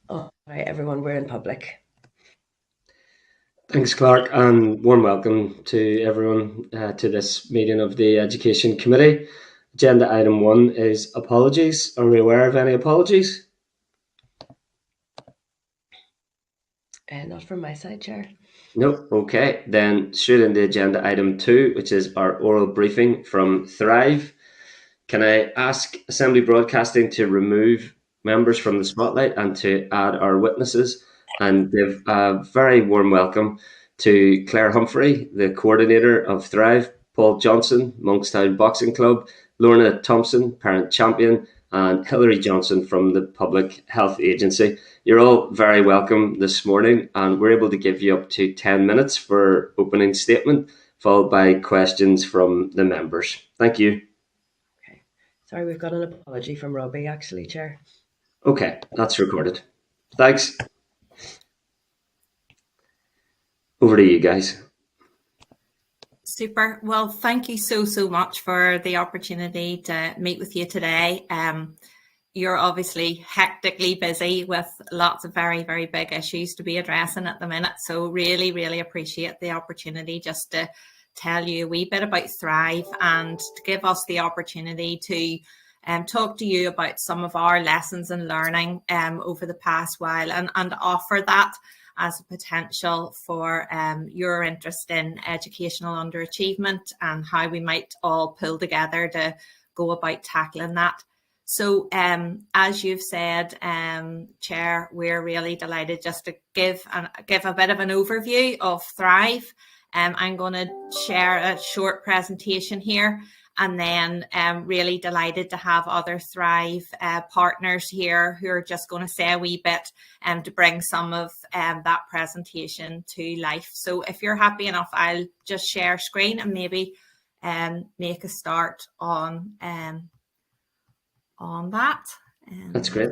All right, everyone, we're in public. Thanks, Clark, and warm welcome to everyone to this meeting of the Education Committee. Agenda item 1 is apologies. Are we aware of any apologies? Not from my side, Chair. No. Okay, then straight into agenda item 2, which is our oral briefing from Thrive. Can I ask Assembly Broadcasting to remove members from the spotlight and to add our witnesses, and give a very warm welcome to Claire Humphrey, the coordinator of Thrive, Paul Johnson, Monkstown Boxing Club, Lorna Thompson, parent champion, and Hilary Johnson from the Public Health Agency. You're all very welcome this morning, and we're able to give you up to 10 minutes for opening statement, followed by questions from the members. Thank you. Okay. Sorry, we've got an apology from Robbie, actually, Chair. Okay, that's recorded. Thanks. Over to you guys. Super. Well, thank you so much for the opportunity to meet with you today. You're obviously hectically busy with lots of very, very big issues to be addressing at the minute. So really appreciate the opportunity just to tell you a wee bit about Thrive and to give us the opportunity to talk to you about some of our lessons and learning over the past while and offer that as a potential for your interest in educational underachievement and how we might all pull together to go about tackling that. So as you've said, Chair, we're really delighted just to give a bit of an overview of Thrive. I'm going to share a short presentation here, and then really delighted to have other Thrive partners here who are just going to say a wee bit to bring some of that presentation to life. So if you're happy enough, I'll just share screen and maybe make a start on that. That's great.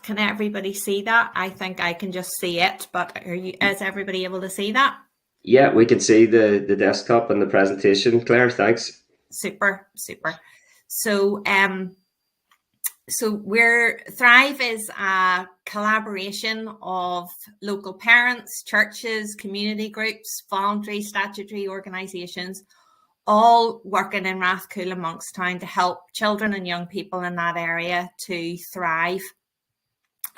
Can everybody see that? I think I can just see it, but is everybody able to see that? Yeah, we can see the desktop and the presentation. Claire, thanks. Super. So Thrive is a collaboration of local parents, churches, community groups, voluntary statutory organisations, all working in Rathcoole and Monkstown to help children and young people in that area to thrive.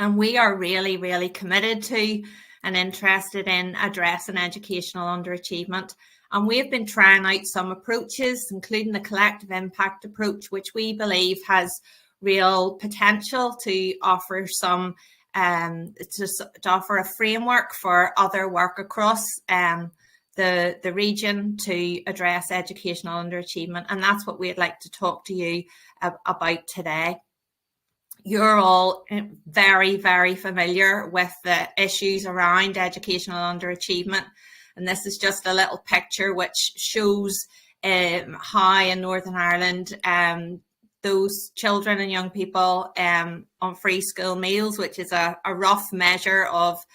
And we are really committed to and interested in addressing educational underachievement. And we've been trying out some approaches, including the collective impact approach, which we believe has real potential to offer some to offer a framework for other work across the region to address educational underachievement. And that's what we'd like to talk to you about today. You're all very familiar with the issues around educational underachievement. And this is just a little picture which shows how in Northern Ireland those children and young people on free school meals, which is a rough measure of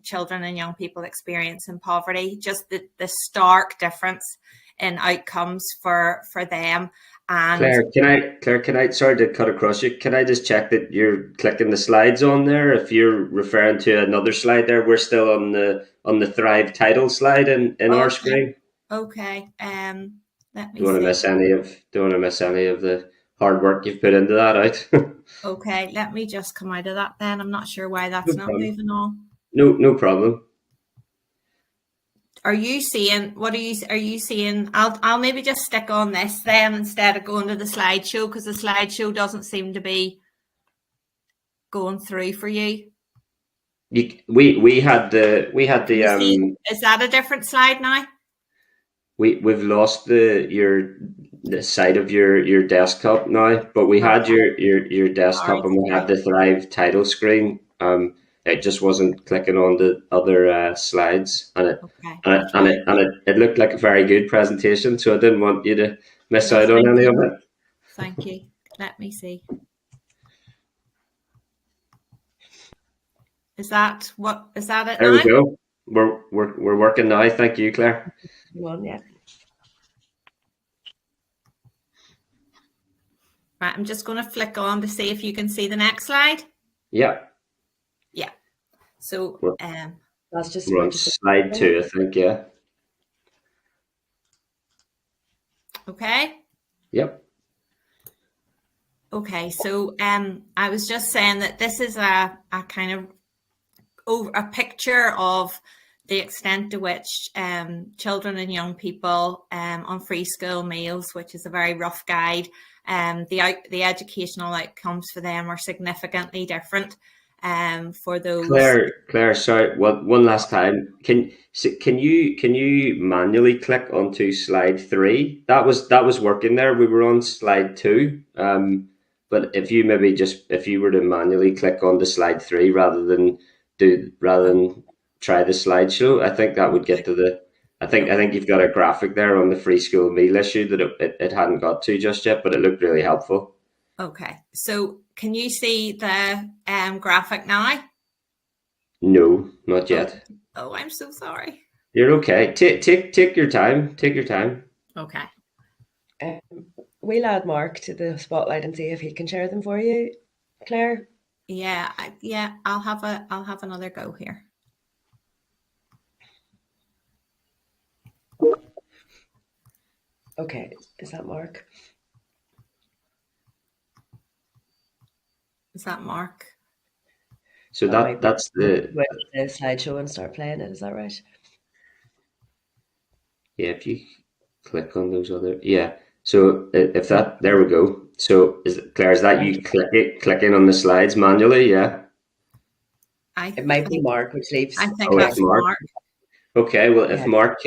children and young people experiencing poverty, just the stark difference in outcomes for them. And Claire, can I, sorry to cut across you, can I just check that you're clicking the slides on there? If you're referring to another slide there, we're still on the Thrive Tidal slide in our screen. Okay. Let me don't want to miss any of the hard work you've put into that out. Okay, let me just come out of that then. I'm not sure why that's not moving on. No problem. Are you seeing, are you seeing, I'll maybe just stick on this then instead of going to the slideshow, because the slideshow doesn't seem to be going through for you. We had the is that a different slide now? We've lost the side of your desktop now, but we had your desktop and we had the Thrive title screen. It just wasn't clicking on the other slides, and it looked like a very good presentation, so I didn't want you to miss out on any of it. Thank you. Let me see. Is that it? There we go. We're working now. Thank you, Claire. One, yeah. Right, I'm just going to flick on to see if you can see the next slide. Yeah. Yeah. So That's just We're on about to slide 2, I think, yeah. okay. Yep. Okay, so I was just saying that this is a kind of a picture of the extent to which children and young people on free school meals, which is a very rough guide, the educational outcomes for them are significantly different for those. Claire, sorry, one last time. Can you manually click onto slide 3? That was working there. We were on slide 2. But if you were to manually click onto slide 3 rather than try the slideshow, I think that would get to the. I think you've got a graphic there on the free school meal issue that it hadn't got to just yet, but it looked really helpful. Okay, so can you see the graphic now? No, not yet. Oh, I'm so sorry. You're okay. Take your time. Take your time. Okay. We'll add Mark to the spotlight and see if he can share them for you, Claire. Yeah, I'll have another go here. Okay, is that Mark? Is that Mark? So that's the slideshow and start playing it. Is that right? Yeah, if you click on those other So if that there we go. So Claire, is that you clicking on the slides manually? Yeah. It might be Mark, which leaves. I think that's Mark. Okay, well if Mark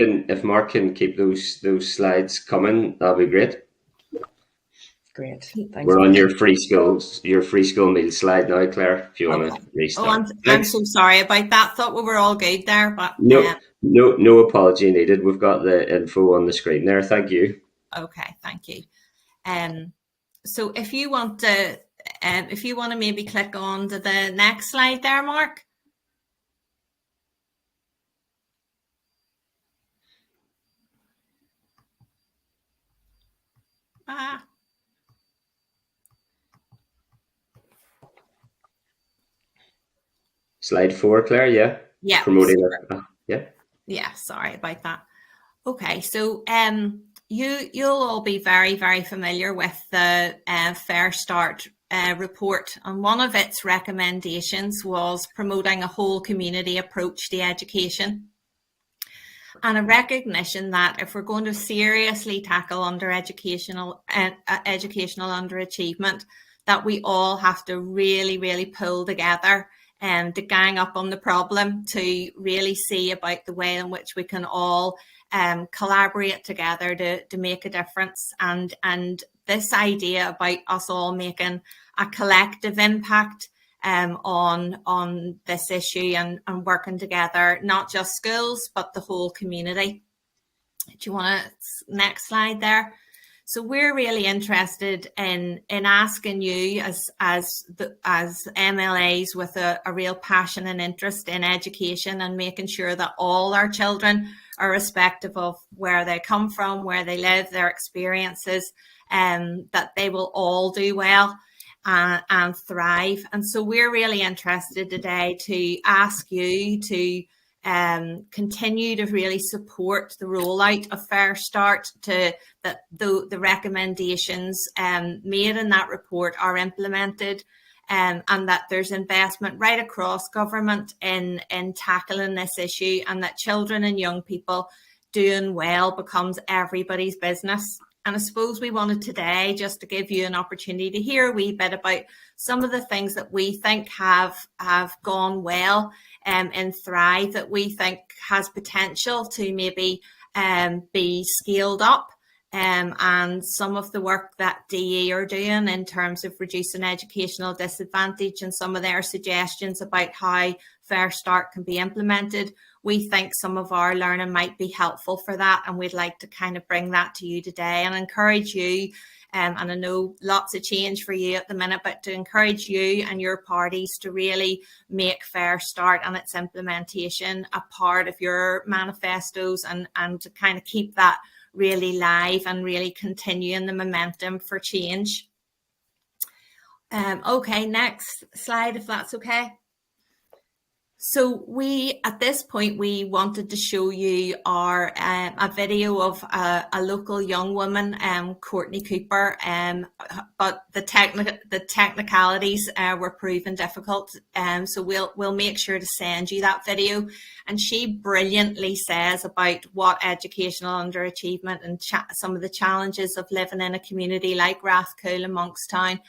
can keep those slides coming, that'll be great. Great. Thanks. We're on your free school meal slide now, Claire, if you want to restart. I'm so sorry about that. Thought we were all good there, but no apology needed. We've got the info on the screen there. Thank you. Okay, thank you. So if you want to maybe click on to the next slide there, Mark. Slide 4, Claire, yeah? Yeah. Promoting it. Yeah. Yeah, sorry about that. Okay, so you'll all be very, very familiar with the Fair Start report, and one of its recommendations was promoting a whole community approach to education, and a recognition that if we're going to seriously tackle educational underachievement, that we all have to really, really pull together and to gang up on the problem to really see about the way in which we can all collaborate together to make a difference. And this idea about us all making a collective impact on this issue and working together, not just schools, but the whole community. Do you want to next slide there? So we're really interested in asking you as MLAs with a real passion and interest in education and making sure that all our children, irrespective of where they come from, where they live, their experiences, that they will all do well and thrive. And so we're really interested today to ask you to continue to really support the rollout of Fair Start, to that the recommendations made in that report are implemented, and that there's investment right across government in tackling this issue, and that children and young people doing well becomes everybody's business. And I suppose we wanted today just to give you an opportunity to hear a wee bit about some of the things that we think have gone well in Thrive, that we think has potential to maybe be scaled up, and some of the work that DE are doing in terms of reducing educational disadvantage and some of their suggestions about how Fair Start can be implemented. We think some of our learning might be helpful for that, and we'd like to kind of bring that to you today and encourage you and I know lots of change for you at the minute, but to encourage you and your parties to really make Fair Start and its implementation a part of your manifestos, and to kind of keep that really live and really continuing the momentum for change. Okay, next slide, if that's okay. So at this point, we wanted to show you a video of a local young woman, Courtney Cooper, but the technicalities were proven difficult. So we'll make sure to send you that video. And she brilliantly says about what educational underachievement and some of the challenges of living in a community like Rathcoole and Monkstown,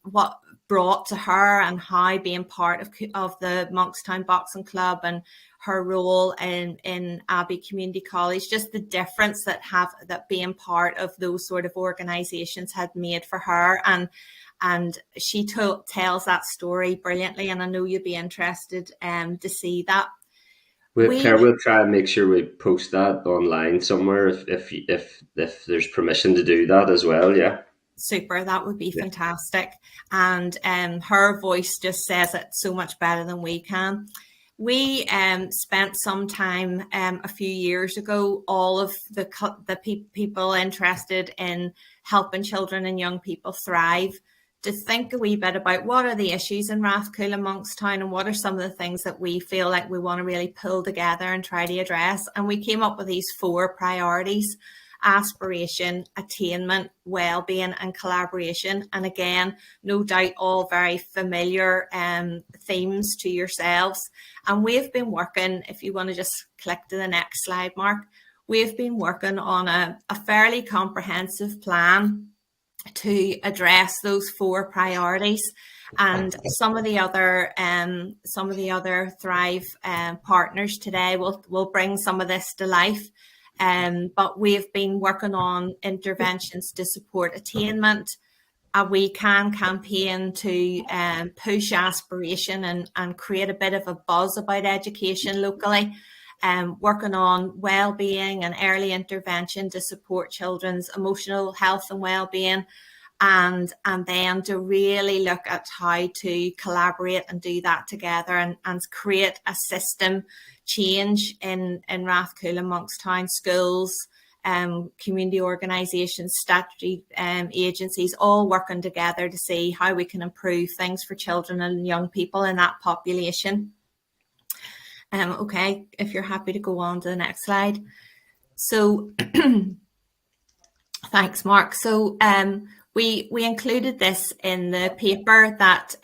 what brought to her, and how being part of the Monkstown Boxing Club and her role in Abbey Community College, just the difference that being part of those sort of organisations had made for her. And she tells that story brilliantly, and I know you'd be interested to see that. Claire, we'll try and make sure we post that online somewhere if there's permission to do that as well. Yeah. Super, that would be fantastic. And her voice just says it so much better than we can. We spent some time a few years ago, all of the people interested in helping children and young people thrive, to think a wee bit about what are the issues in Rathcoole and Monkstown, and what are some of the things that we feel like we want to really pull together and try to address. And we came up with these 4 priorities: aspiration, attainment, well-being, and collaboration. And again, no doubt all very familiar themes to yourselves. And we've been working, if you want to just click to the next slide, Mark, we've been working on a fairly comprehensive plan to address those 4 priorities. And some of the other Thrive partners today will bring some of this to life. But we've been working on interventions to support attainment, a We Can campaign to push aspiration and create a bit of a buzz about education locally, working on well-being and early intervention to support children's emotional health and well-being, and then to really look at how to collaborate and do that together and create a system change in Rathcoole and Monkstown schools, community organisations, statutory agencies, all working together to see how we can improve things for children and young people in that population. Okay, if you're happy to go on to the next slide. So thanks, Mark. So we included this in the paper that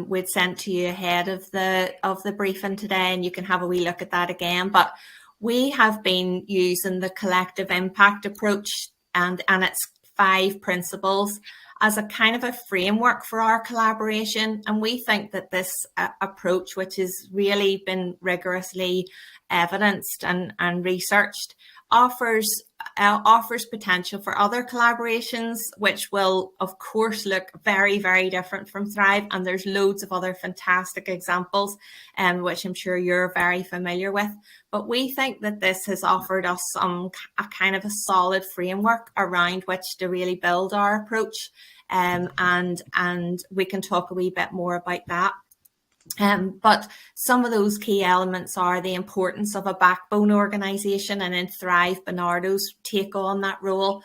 we'd sent to you ahead of the briefing today, and you can have a wee look at that again. But we have been using the collective impact approach and its 5 principles as a kind of a framework for our collaboration. And we think that this approach, which has really been rigorously evidenced and researched, offers potential for other collaborations, which will of course look very, very different from Thrive. And there's loads of other fantastic examples, which I'm sure you're very familiar with. But we think that this has offered us a kind of a solid framework around which to really build our approach. And we can talk a wee bit more about that. But some of those key elements are the importance of a backbone organisation, and in Thrive, Bernardo's take on that role,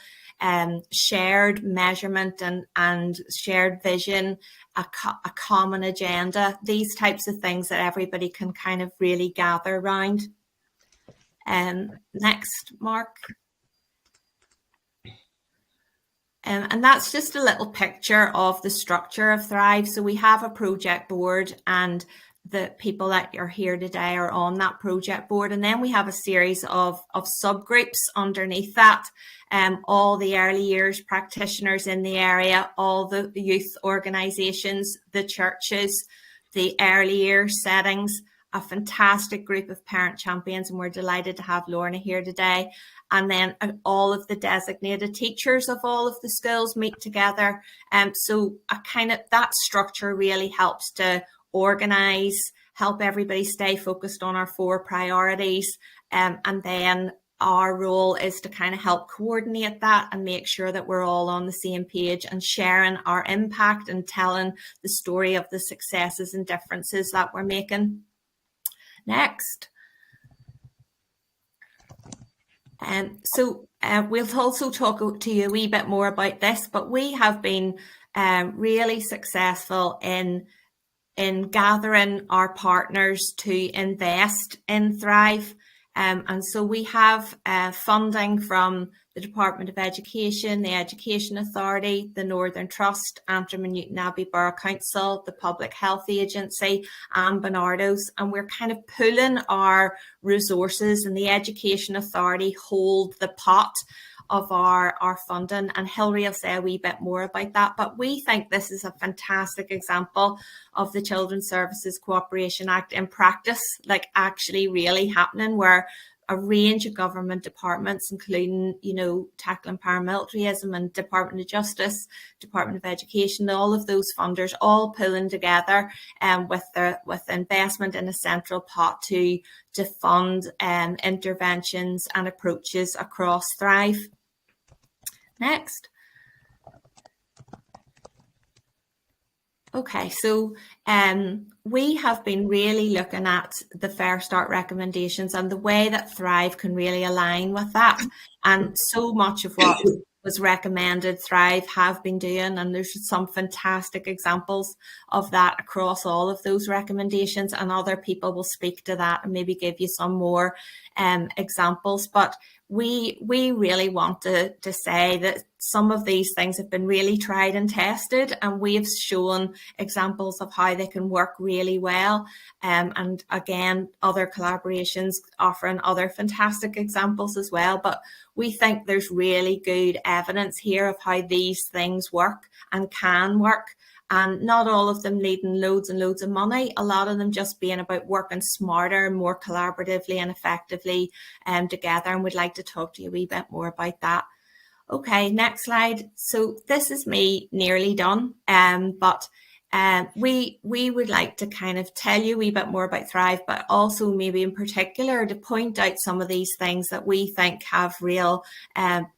shared measurement and shared vision, a common agenda, these types of things that everybody can kind of really gather around. Next, Mark. And that's just a little picture of the structure of Thrive. So we have a project board, and the people that are here today are on that project board. And then we have a series of subgroups underneath that. All the early years practitioners in the area, all the youth organisations, the churches, the early years settings, a fantastic group of parent champions, and we're delighted to have Lorna here today. And then all of the designated teachers of all of the schools meet together. So a kind of that structure really helps to organise, help everybody stay focused on our 4 priorities, and then our role is to kind of help coordinate that and make sure that we're all on the same page and sharing our impact and telling the story of the successes and differences that we're making. Next. So we'll also talk to you a wee bit more about this, but we have been really successful in gathering our partners to invest in Thrive. And so we have funding from the Department of Education, the Education Authority, the Northern Trust, Antrim and Newton Abbey Borough Council, the Public Health Agency, and Barnardo's. And we're kind of pooling our resources, and the Education Authority hold the pot of our funding, and Hilary will say a wee bit more about that. But we think this is a fantastic example of the Children's Services Cooperation Act in practice, like actually really happening, where a range of government departments, including, you know, tackling paramilitarism and Department of Justice, Department of Education, all of those funders all pulling together with investment in a central pot to fund interventions and approaches across Thrive. Next. Okay, so we have been really looking at the Fair Start recommendations and the way that Thrive can really align with that. And so much of what was recommended Thrive have been doing, and there's some fantastic examples of that across all of those recommendations, and other people will speak to that and maybe give you some more examples. But we really want to say that some of these things have been really tried and tested, and we've shown examples of how they can work really well. And again, other collaborations offering other fantastic examples as well. But we think there's really good evidence here of how these things work and can work. And not all of them needing loads and loads of money, a lot of them just being about working smarter and more collaboratively and effectively together. And we'd like to talk to you a wee bit more about that. Okay, next slide. So this is me nearly done, but we would like to kind of tell you a wee bit more about Thrive, but also maybe in particular to point out some of these things that we think have real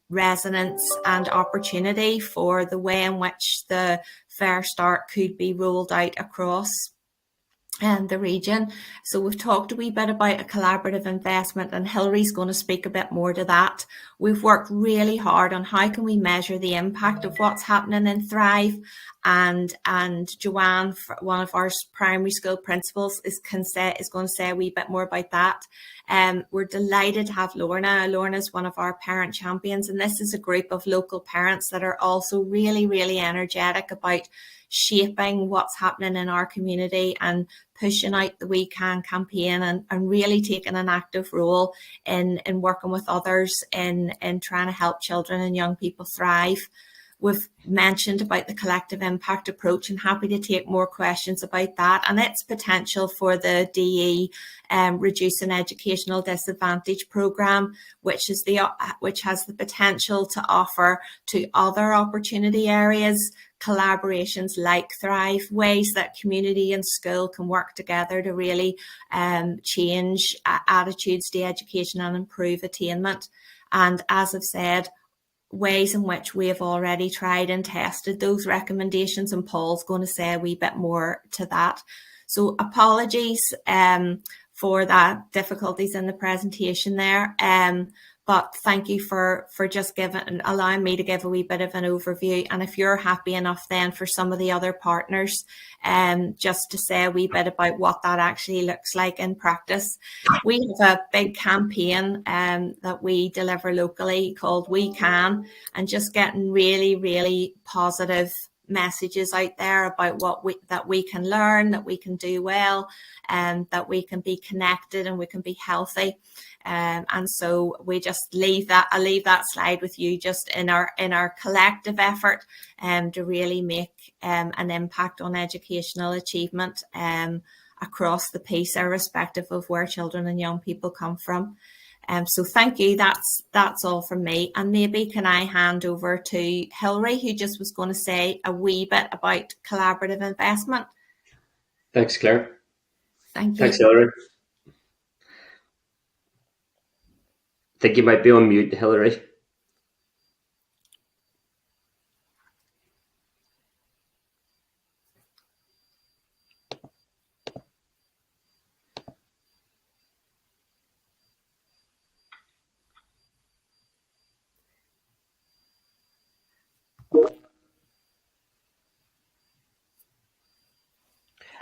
resonance and opportunity for the way in which the Fair Start could be rolled out across the region. So we've talked a wee bit about a collaborative investment, and Hilary's going to speak a bit more to that. We've worked really hard on how can we measure the impact of what's happening in Thrive, and Joanne, one of our primary school principals, is going to say a wee bit more about that. We're delighted to have Lorna. Lorna's one of our parent champions, and this is a group of local parents that are also really, really energetic about shaping what's happening in our community and pushing out the We Can campaign, and really taking an active role in working with others in trying to help children and young people thrive. We've mentioned about the collective impact approach, and happy to take more questions about that and its potential for the DE Reducing Educational Disadvantage programme, which has the potential to offer to other opportunity areas collaborations like Thrive, ways that community and school can work together to really change attitudes to education and improve attainment. And as I've said, ways in which we have already tried and tested those recommendations, and Paul's going to say a wee bit more to that. So apologies for that difficulties in the presentation there, but thank you for just allowing me to give a wee bit of an overview. And if you're happy enough then for some of the other partners, just to say a wee bit about what that actually looks like in practice. We have a big campaign that we deliver locally called We Can, and just getting really, really positive messages out there about that we can learn, that we can do well, and that we can be connected and we can be healthy. And so we just I'll leave that slide with you, just in our collective effort to really make an impact on educational achievement across the piece, irrespective of where children and young people come from. So thank you. That's all from me. And maybe can I hand over to Hilary, who just was going to say a wee bit about collaborative investment. Thanks, Claire. Thank you. Thanks, Hilary. think you might be on mute, Hilary.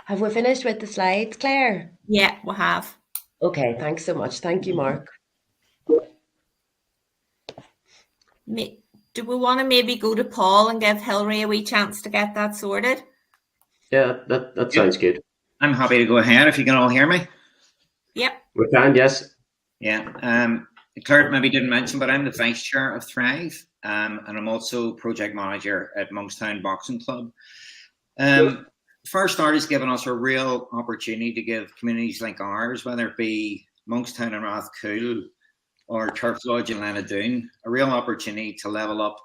Have we finished with the slides, Claire? Yeah, we have. Okay, thanks so much. Thank you, Mark. Do we want to maybe go to Paul and give Hilary a wee chance to get that sorted? Yeah, that sounds good. I'm happy to go ahead if you can all hear me. Yep. We can, yes. Yeah. Claire maybe didn't mention, but I'm the vice chair of Thrive, and I'm also project manager at Monkstown Boxing Club. First Start has given us a real opportunity to give communities like ours, whether it be Monkstown and Rathcoole or Turf Lodge and Lenadoon, a real opportunity to level up,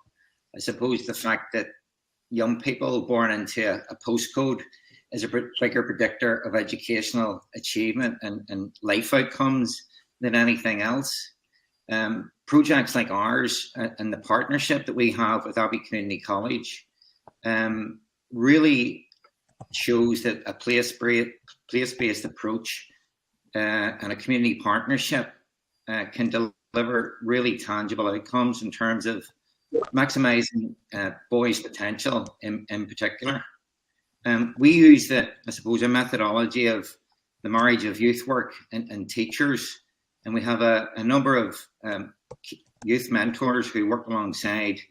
I suppose, the fact that young people born into a postcode is a bigger predictor of educational achievement and life outcomes than anything else. Projects like ours and the partnership that we have with Abbey Community College really shows that a place-based approach and a community partnership can deliver really tangible outcomes in terms of maximizing boys' potential in particular. We use a methodology of the marriage of youth work and teachers, and we have a number of youth mentors who work alongside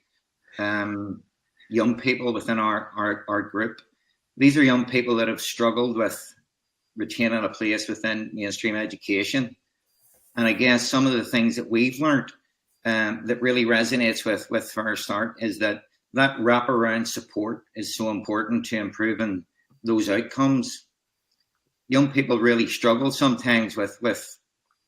young people within our group. These are young people that have struggled with retaining a place within mainstream education. And I guess some of the things that we've learned that really resonates with First Start is that wraparound support is so important to improving those outcomes. Young people really struggle sometimes with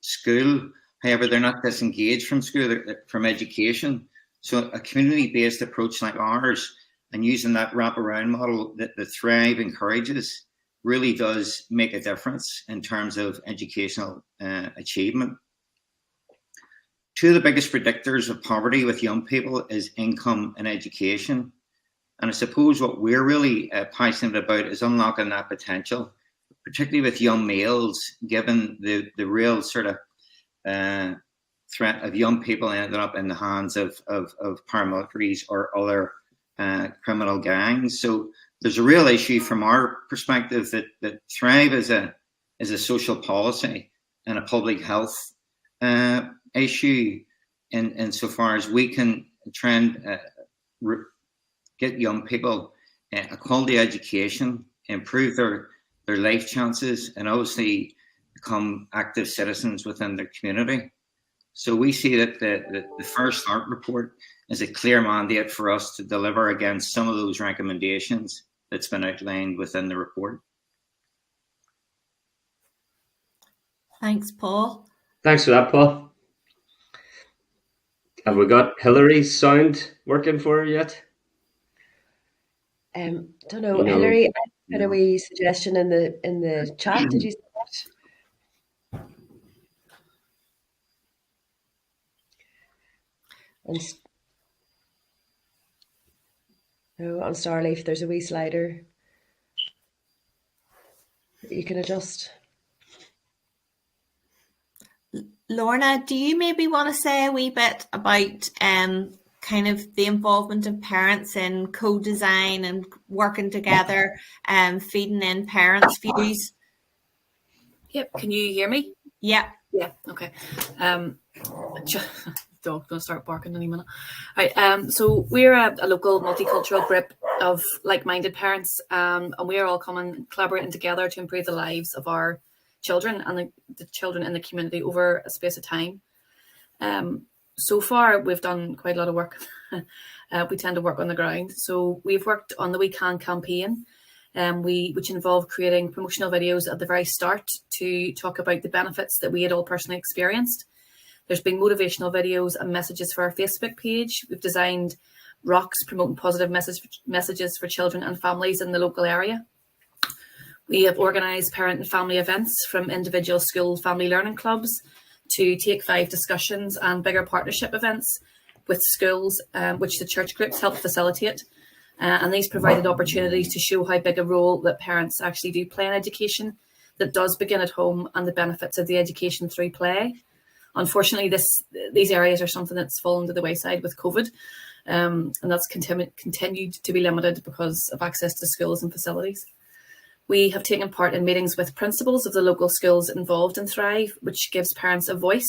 school. However, they're not disengaged from school, from education. So a community-based approach like ours and using that wraparound model that the Thrive encourages really does make a difference in terms of educational achievement. Two of the biggest predictors of poverty with young people is income and education. And I suppose what we're really passionate about is unlocking that potential, particularly with young males, given the real sort of threat of young people ending up in the hands of paramilitaries or other criminal gangs. So there's a real issue from our perspective that Thrive is a social policy and a public health issue insofar as we can try and get young people a quality education, improve their life chances, and obviously become active citizens within their community. So we see that the First Start report is a clear mandate for us to deliver against some of those recommendations that's been outlined within the report. Thanks, Paul. Thanks for that, Paul. Have we got Hilary's sound working for her yet? Don't know, Hilary. I put a wee suggestion in the chat. Did you see that? No, on Starleaf, there's a wee slider that you can adjust. Lorna, do you maybe want to say a wee bit about kind of the involvement of parents in co-design and working together and feeding in parents' views? Yep. Can you hear me? Yeah. Yeah. Okay. Dog gonna start barking any minute. Right. So we're a local multicultural group of like-minded parents, and we are all collaborating together to improve the lives of our children and the children in the community over a space of time. So far, we've done quite a lot of work. We tend to work on the ground. So we've worked on the We Can campaign, which involved creating promotional videos at the very start to talk about the benefits that we had all personally experienced. There's been motivational videos and messages for our Facebook page. We've designed rocks promoting positive messages for children and families in the local area. We have organised parent and family events from individual school family learning clubs to Take 5 discussions and bigger partnership events with schools, which the church groups help facilitate. And these provided opportunities to show how big a role that parents actually do play in education, that does begin at home, and the benefits of the education through play. Unfortunately, these areas are something that's fallen to the wayside with COVID, and that's continued to be limited because of access to schools and facilities. We have taken part in meetings with principals of the local schools involved in Thrive, which gives parents a voice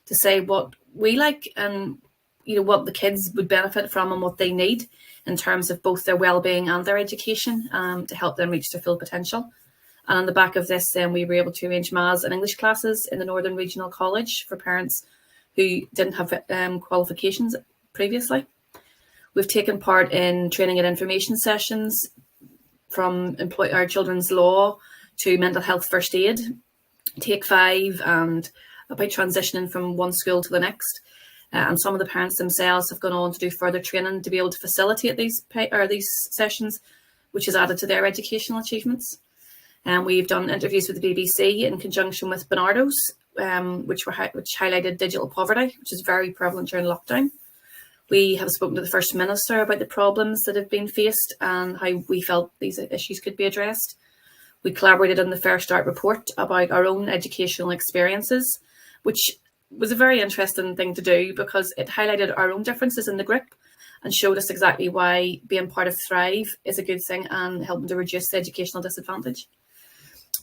to say what we like and what the kids would benefit from and what they need in terms of both their well-being and their education to help them reach their full potential. And on the back of this, then we were able to arrange maths and English classes in the Northern Regional College for parents who didn't have qualifications previously. We've taken part in training and information sessions from our children's law to mental health first aid, Take 5, and about transitioning from one school to the next. And some of the parents themselves have gone on to do further training to be able to facilitate these sessions, which has added to their educational achievements. And we've done interviews with the BBC in conjunction with Bernardo's, which highlighted digital poverty, which is very prevalent during lockdown. We have spoken to the First Minister about the problems that have been faced and how we felt these issues could be addressed. We collaborated on the Fair Start report about our own educational experiences, which was a very interesting thing to do because it highlighted our own differences in the group and showed us exactly why being part of Thrive is a good thing and helping to reduce the educational disadvantage.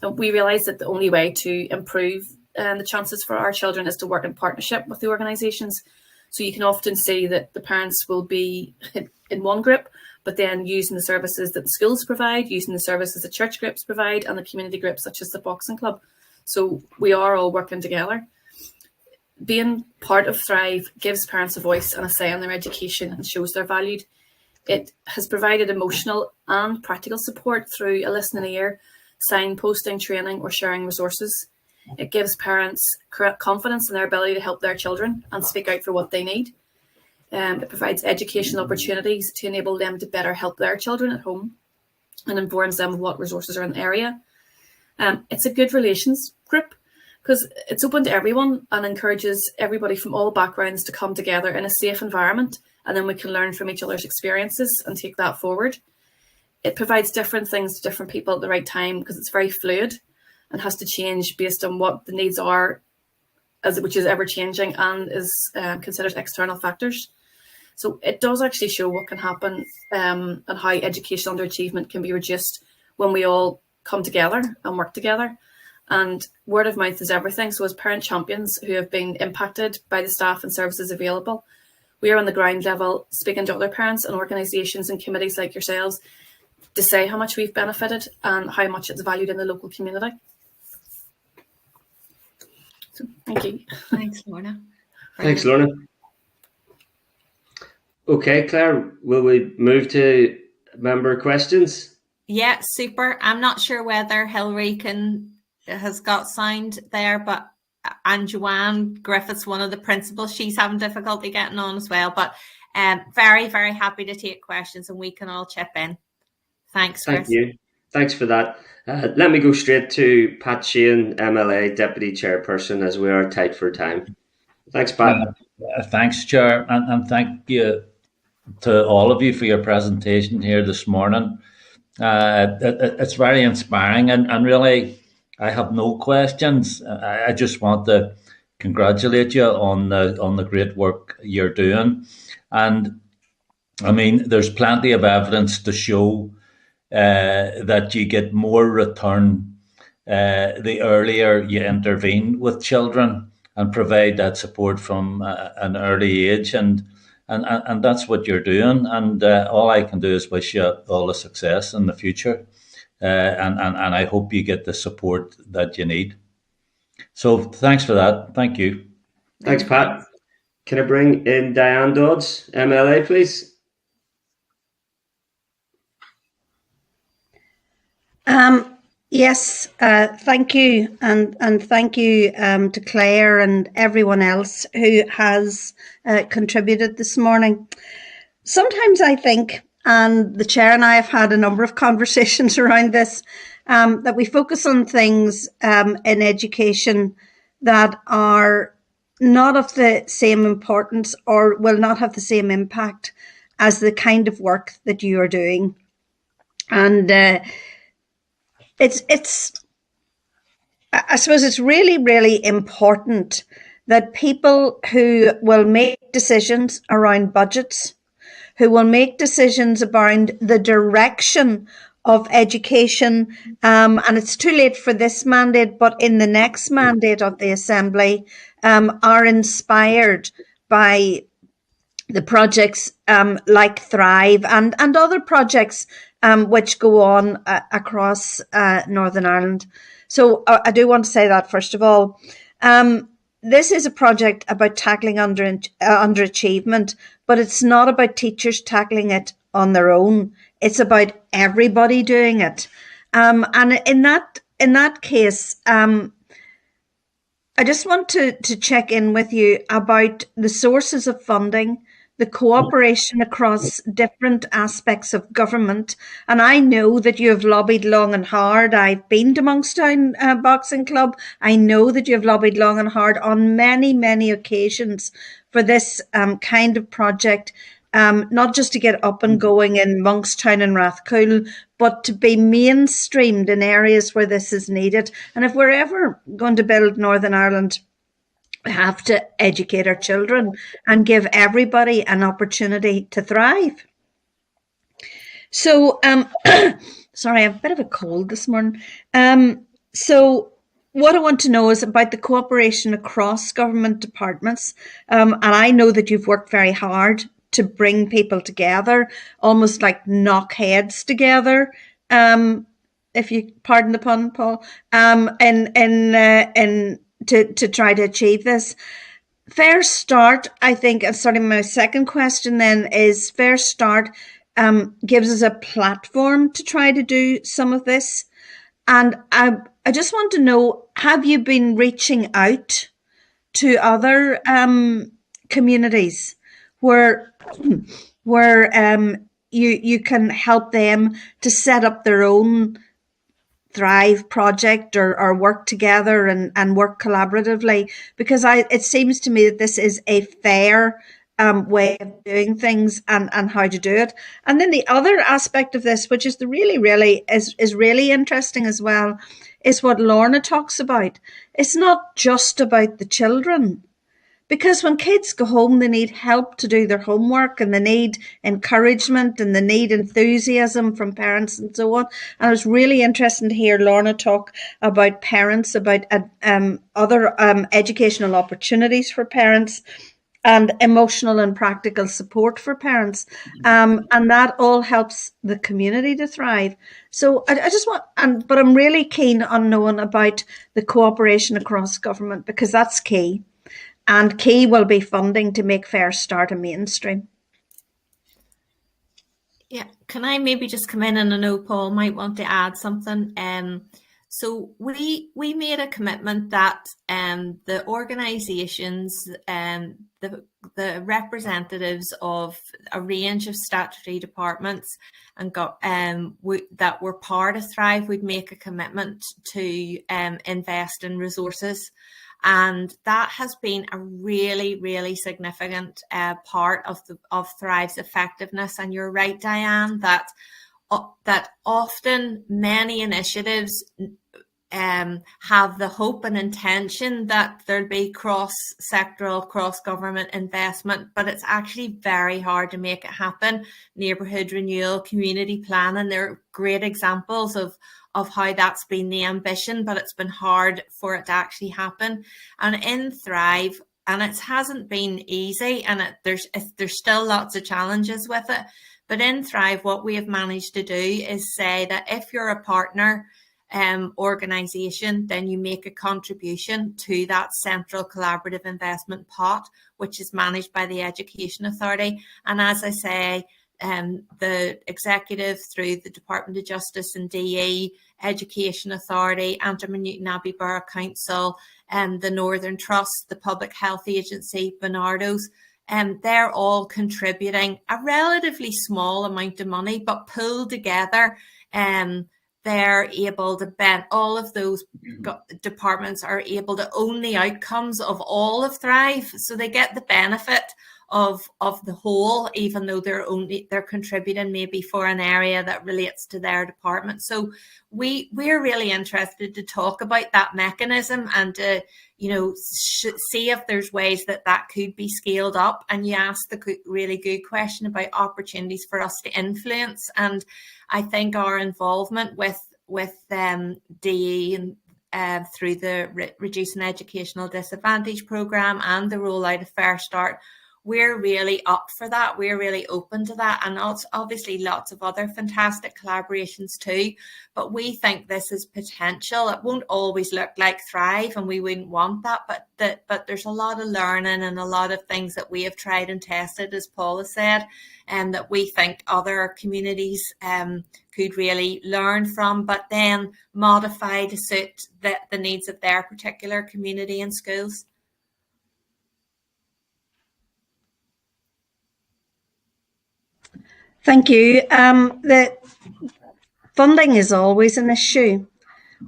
And we realised that the only way to improve the chances for our children is to work in partnership with the organisations. So you can often see that the parents will be in one group, but then using the services that the schools provide, using the services that church groups provide, and the community groups such as the boxing club. So we are all working together. Being part of Thrive gives parents a voice and a say in their education and shows they're valued. It has provided emotional and practical support through a listening ear, signposting, training, or sharing resources. It gives parents confidence in their ability to help their children and speak out for what they need. It provides educational opportunities to enable them to better help their children at home and informs them of what resources are in the area. It's a good relations group because it's open to everyone and encourages everybody from all backgrounds to come together in a safe environment, and then we can learn from each other's experiences and take that forward. It provides different things to different people at the right time because it's very fluid and has to change based on what the needs are, which is ever changing and is considers external factors. So it does actually show what can happen and how educational underachievement can be reduced when we all come together and work together. And word of mouth is everything. So as parent champions who have been impacted by the staff and services available, we are on the ground level speaking to other parents and organisations and committees like yourselves to say how much we've benefited and how much it's valued in the local community. So, thank you. Thanks, Lorna. Thanks, Lorna. Okay, Claire, will we move to member questions? Yeah, super. I'm not sure whether Hilary has got sound there, but and Joanne Griffiths, one of the principals, she's having difficulty getting on as well. But very, very happy to take questions and we can all chip in. Thanks, Chris. Thank you. Thanks for that. Let me go straight to Pat Sheehan, MLA Deputy Chairperson, as we are tight for time. Thanks, Pat. Thanks, Chair, and thank you to all of you for your presentation here this morning. It's very inspiring, and really, I have no questions. I just want to congratulate you on the great work you're doing, and I mean, there's plenty of evidence to show that you get more return the earlier you intervene with children and provide that support from an early age, and that's what you're doing. And all I can do is wish you all the success in the future, and I hope you get the support that you need. So thanks for that. Thank you. Thanks, Pat. Can I bring in Diane Dodds, MLA, please? Yes, thank you, and thank you to Claire and everyone else who has contributed this morning. Sometimes I think, and the Chair and I have had a number of conversations around this, that we focus on things in education that are not of the same importance or will not have the same impact as the kind of work that you are doing. And I suppose it's really, really important that people who will make decisions around budgets, who will make decisions around the direction of education, and it's too late for this mandate, but in the next mandate of the Assembly, are inspired by the projects like Thrive and other projects which go on across Northern Ireland. So I do want to say that, first of all. This is a project about tackling underachievement, but it's not about teachers tackling it on their own. It's about everybody doing it. And in that case, I just want to check in with you about the sources of funding, the cooperation across different aspects of government. And I know that you have lobbied long and hard. I've been to Monkstown Boxing Club. I know that you have lobbied long and hard on many, many occasions for this kind of project, not just to get up and going in Monkstown and Rathcoole, but to be mainstreamed in areas where this is needed. And if we're ever going to build Northern Ireland, we have to educate our children and give everybody an opportunity to thrive. So, sorry, I have a bit of a cold this morning. So what I want to know is about the cooperation across government departments. And I know that you've worked very hard to bring people together, almost like knock heads together, if you pardon the pun, Paul, to try to achieve this. Fair Start, I think, and starting my second question then, is Fair Start gives us a platform to try to do some of this. And I just want to know, have you been reaching out to other communities where you can help them to set up their own Thrive project or work together and work collaboratively? Because it seems to me that this is a fair way of doing things and how to do it. And then the other aspect of this, which is really interesting as well, is what Lorna talks about. It's not just about the children. Because when kids go home, they need help to do their homework, and they need encouragement, and they need enthusiasm from parents and so on. And it was really interesting to hear Lorna talk about parents, about other educational opportunities for parents, and emotional and practical support for parents. And that all helps the community to thrive. So I just want, but I'm really keen on knowing about the cooperation across government, because that's key. And key will be funding to make Fair Start a mainstream. Yeah, can I maybe just come in, and I know Paul might want to add something. So we made a commitment that the organisations and the representatives of a range of statutory departments and that were part of Thrive would make a commitment to invest in resources. And that has been a really significant part of Thrive's effectiveness. And you're right, Diane, that often many initiatives have the hope and intention that there'll be cross-sectoral, cross-government investment, but it's actually very hard to make it happen. Neighbourhood renewal, community planning, they're great examples of how that's been the ambition, but it's been hard for it to actually happen. And in Thrive, and it hasn't been easy, and there's still lots of challenges with it, but in Thrive, what we have managed to do is say that if you're a partner organisation, then you make a contribution to that central collaborative investment pot, which is managed by the Education Authority. And as I say, the executive through the Department of Justice and DE, Education Authority, Antrim Newton Abbey Borough Council, the Northern Trust, the Public Health Agency, Bernardo's, they're all contributing a relatively small amount of money, but pulled together, they're able to bend, all of those departments are able to own the outcomes of all of Thrive, so they get the benefit of the whole, even though they're contributing maybe for an area that relates to their department. So we're really interested to talk about that mechanism and to, you know, see if there's ways that could be scaled up. And you asked the really good question about opportunities for us to influence, and I think our involvement with DE and through the Reducing Educational Disadvantage programme and the rollout of Fair Start, we're really up for that. We're really open to that. And obviously lots of other fantastic collaborations too. But we think this is potential. It won't always look like Thrive, and we wouldn't want that. But there's a lot of learning and a lot of things that we have tried and tested, as Paula said, and that we think other communities could really learn from, but then modify to suit the needs of their particular community and schools. Thank you. The funding is always an issue.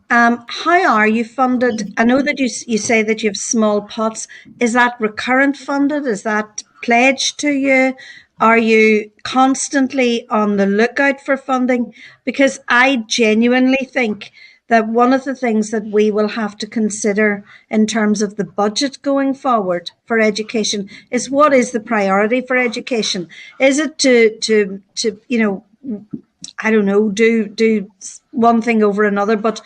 How are you funded? I know that you say that you have small pots. Is that recurrent funded? Is that pledged to you? Are you constantly on the lookout for funding? Because I genuinely think that one of the things that we will have to consider in terms of the budget going forward for education is, what is the priority for education? Is it to you know, I don't know, do one thing over another, but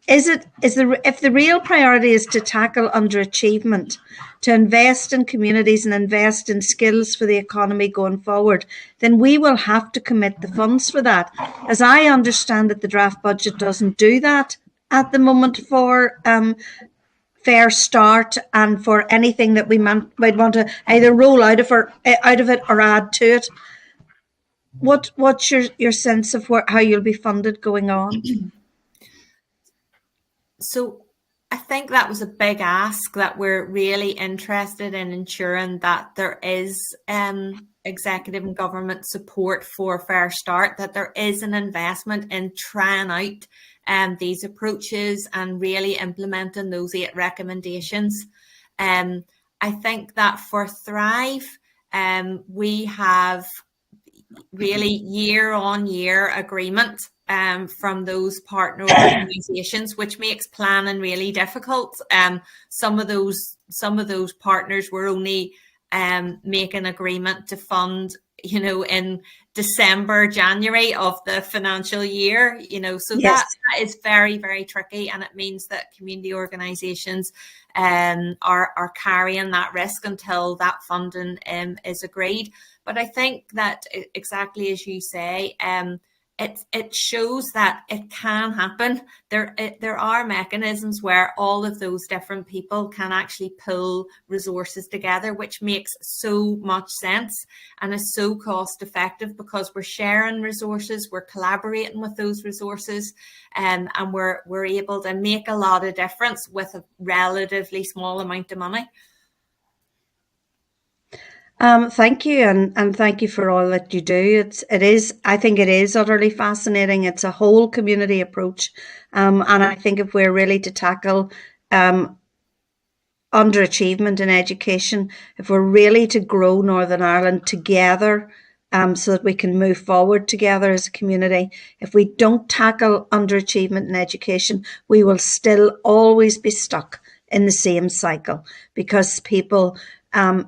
if the real priority is to tackle underachievement, to invest in communities and invest in skills for the economy going forward, then we will have to commit the funds for that. As I understand it, the draft budget doesn't do that at the moment for Fair Start and for anything that we might want to either roll out of it or add to it. What's your sense of how you'll be funded going on? So I think that was a big ask, that we're really interested in ensuring that there is executive and government support for Fair Start, that there is an investment in trying out these approaches and really implementing those 8 recommendations. I think that for Thrive, we have really year-on-year agreement from those partner organisations, which makes planning really difficult. Some of those partners were only making agreement to fund, you know, in December, January of the financial year, you know, so yes. that is very, very tricky, and it means that community organisations are carrying that risk until that funding is agreed. But I think that, exactly as you say, it shows that it can happen. There are mechanisms where all of those different people can actually pull resources together, which makes so much sense and is so cost effective, because we're sharing resources, we're collaborating with those resources, and we're able to make a lot of difference with a relatively small amount of money. Thank you, and thank you for all that you do. I think it is utterly fascinating. It's a whole community approach, and I think if we're really to tackle underachievement in education, if we're really to grow Northern Ireland together, so that we can move forward together as a community, if we don't tackle underachievement in education, we will still always be stuck in the same cycle, because people.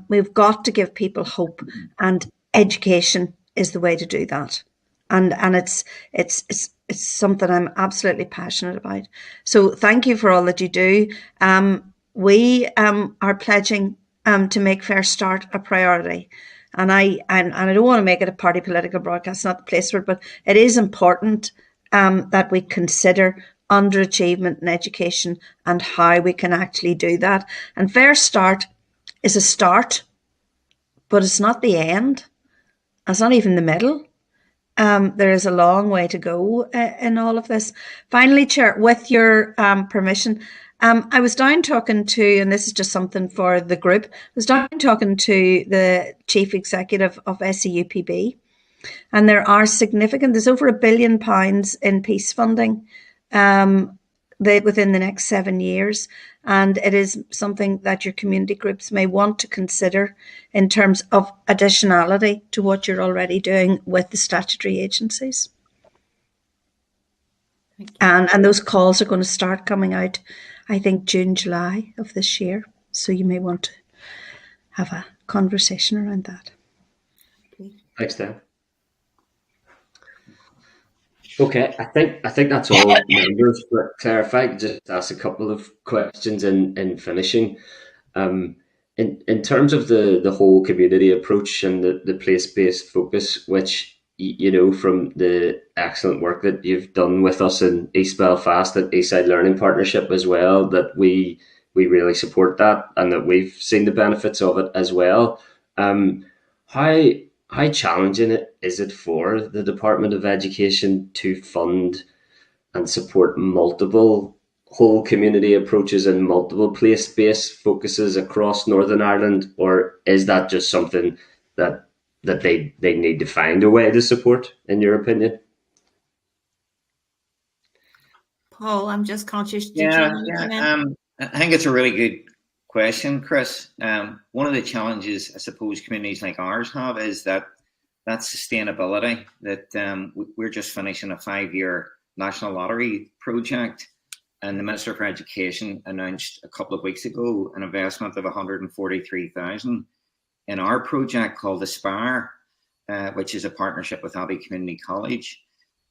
We've got to give people hope, and education is the way to do that. And it's something I'm absolutely passionate about. So thank you for all that you do. We are pledging to make Fair Start a priority. And I don't want to make it a party political broadcast, not the place for it, but it is important that we consider underachievement in education and how we can actually do that. And Fair Start is a start, but it's not the end. It's not even the middle. There is a long way to go in all of this. Finally, Chair, with your permission, I was down talking to, and this is just something for the group, I was down talking to the Chief Executive of SEUPB, And there are significant, there's over £1 billion in peace funding within the next 7 years. And it is something that your community groups may want to consider in terms of additionality to what you're already doing with the statutory agencies. And those calls are going to start coming out, I think, June, July of this year. So you may want to have a conversation around that. Thanks, Dan. Okay, I think that's all members. But Claire, if I could just ask a couple of questions in finishing. In terms of the whole community approach and the place-based focus, which, you know, from the excellent work that you've done with us in East Belfast at Eastside Learning Partnership as well, that we really support that and that we've seen the benefits of it as well. How challenging is it for the Department of Education to fund and support multiple whole community approaches and multiple place-based focuses across Northern Ireland, or is that just something that they need to find a way to support, in your opinion? Paul, I'm just conscious. I think it's a really good question, Chris. One of the challenges I suppose communities like ours have is that sustainability, that we're just finishing a 5-year national lottery project, and the Minister for Education announced a couple of weeks ago an investment of 143,000 in our project called Aspire, which is a partnership with Abbey Community College.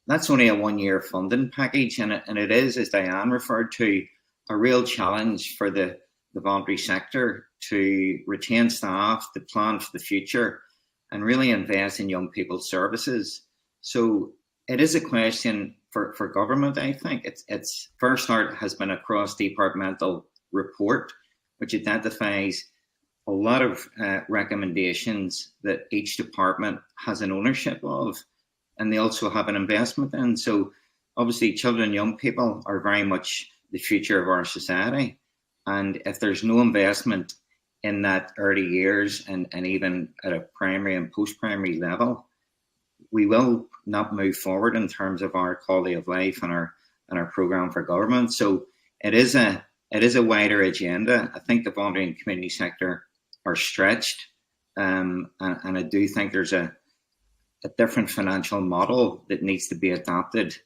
That's only a 1-year funding package, and it is, as Diane referred to, a real challenge for the voluntary sector to retain staff, to plan for the future, and really invest in young people's services. So it is a question for government, I think. It's First Start has been a cross-departmental report which identifies a lot of recommendations that each department has an ownership of, and they also have an investment in. So obviously children and young people are very much the future of our society. And if there's no investment in that early years and even at a primary and post-primary level, we will not move forward in terms of our quality of life and our programme for government. So it is a wider agenda. I think the voluntary and community sector are stretched, and I do think there's a different financial model that needs to be adopted,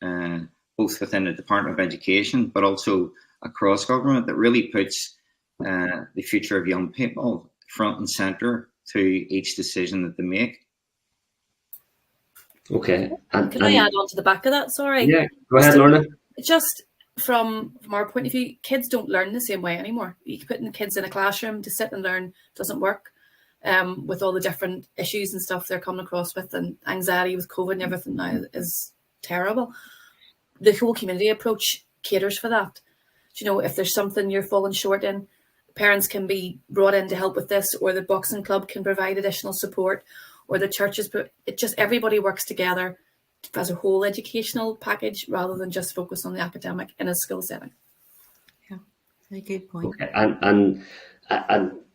both within the Department of Education, but also across government, that really puts the future of young people front and centre to each decision that they make. Okay. Can I add on to the back of that? Sorry. Yeah, go ahead, Lorna. Just from our point of view, kids don't learn the same way anymore. You putting kids in a classroom to sit and learn doesn't work, with all the different issues and stuff they're coming across with, and anxiety with COVID and everything now is terrible. The whole community approach caters for that. You know, if there's something you're falling short in, parents can be brought in to help with this, or the boxing club can provide additional support, or the churches. It just, everybody works together as a whole educational package rather than just focus on the academic in a school setting. Yeah, very good point. Okay. And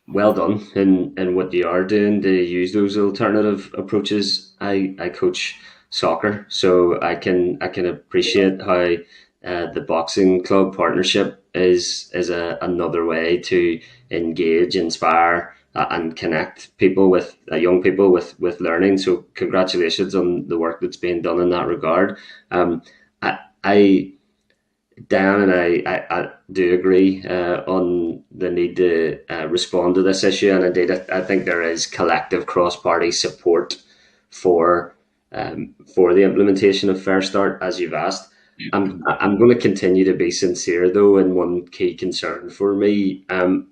well done in what you are doing to use those alternative approaches. I coach soccer, so I can appreciate how the boxing club partnership is another way to engage, inspire, and connect people with young people with learning. So congratulations on the work that's being done in that regard. Dan and I do agree on the need to respond to this issue, and indeed I think there is collective cross-party support for the implementation of Fair Start, as you've asked. I'm going to continue to be sincere, though, in one key concern for me,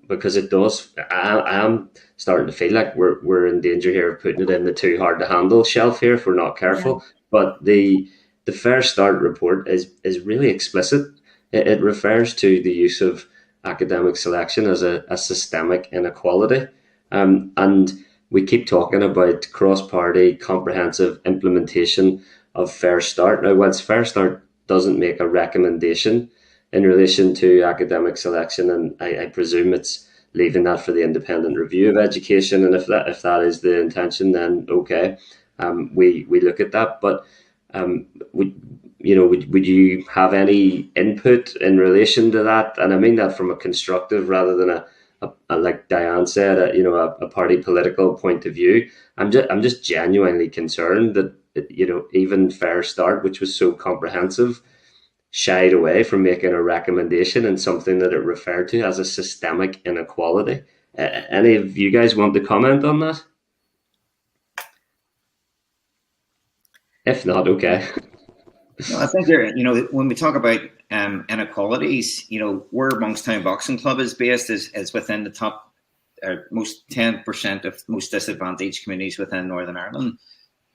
because it does. I am starting to feel like we're in danger here of putting it in the too hard to handle shelf here if we're not careful. Yeah. But the Fair Start report is really explicit. It refers to the use of academic selection as a systemic inequality, and we keep talking about cross-party comprehensive implementation of Fair Start. Now, whilst Fair Start doesn't make a recommendation in relation to academic selection, and I presume it's leaving that for the independent review of education, and if that is the intention, then okay. we look at that. But would you have any input in relation to that? And I mean that from a constructive rather than a like Diane said, a party political point of view. I'm just genuinely concerned that even Fair Start, which was so comprehensive, shied away from making a recommendation in something that it referred to as a systemic inequality. Any of you guys want to comment on that? If not, okay. No, I think when we talk about inequalities, where Monkstown Boxing Club is based is within the top most 10% of most disadvantaged communities within Northern Ireland.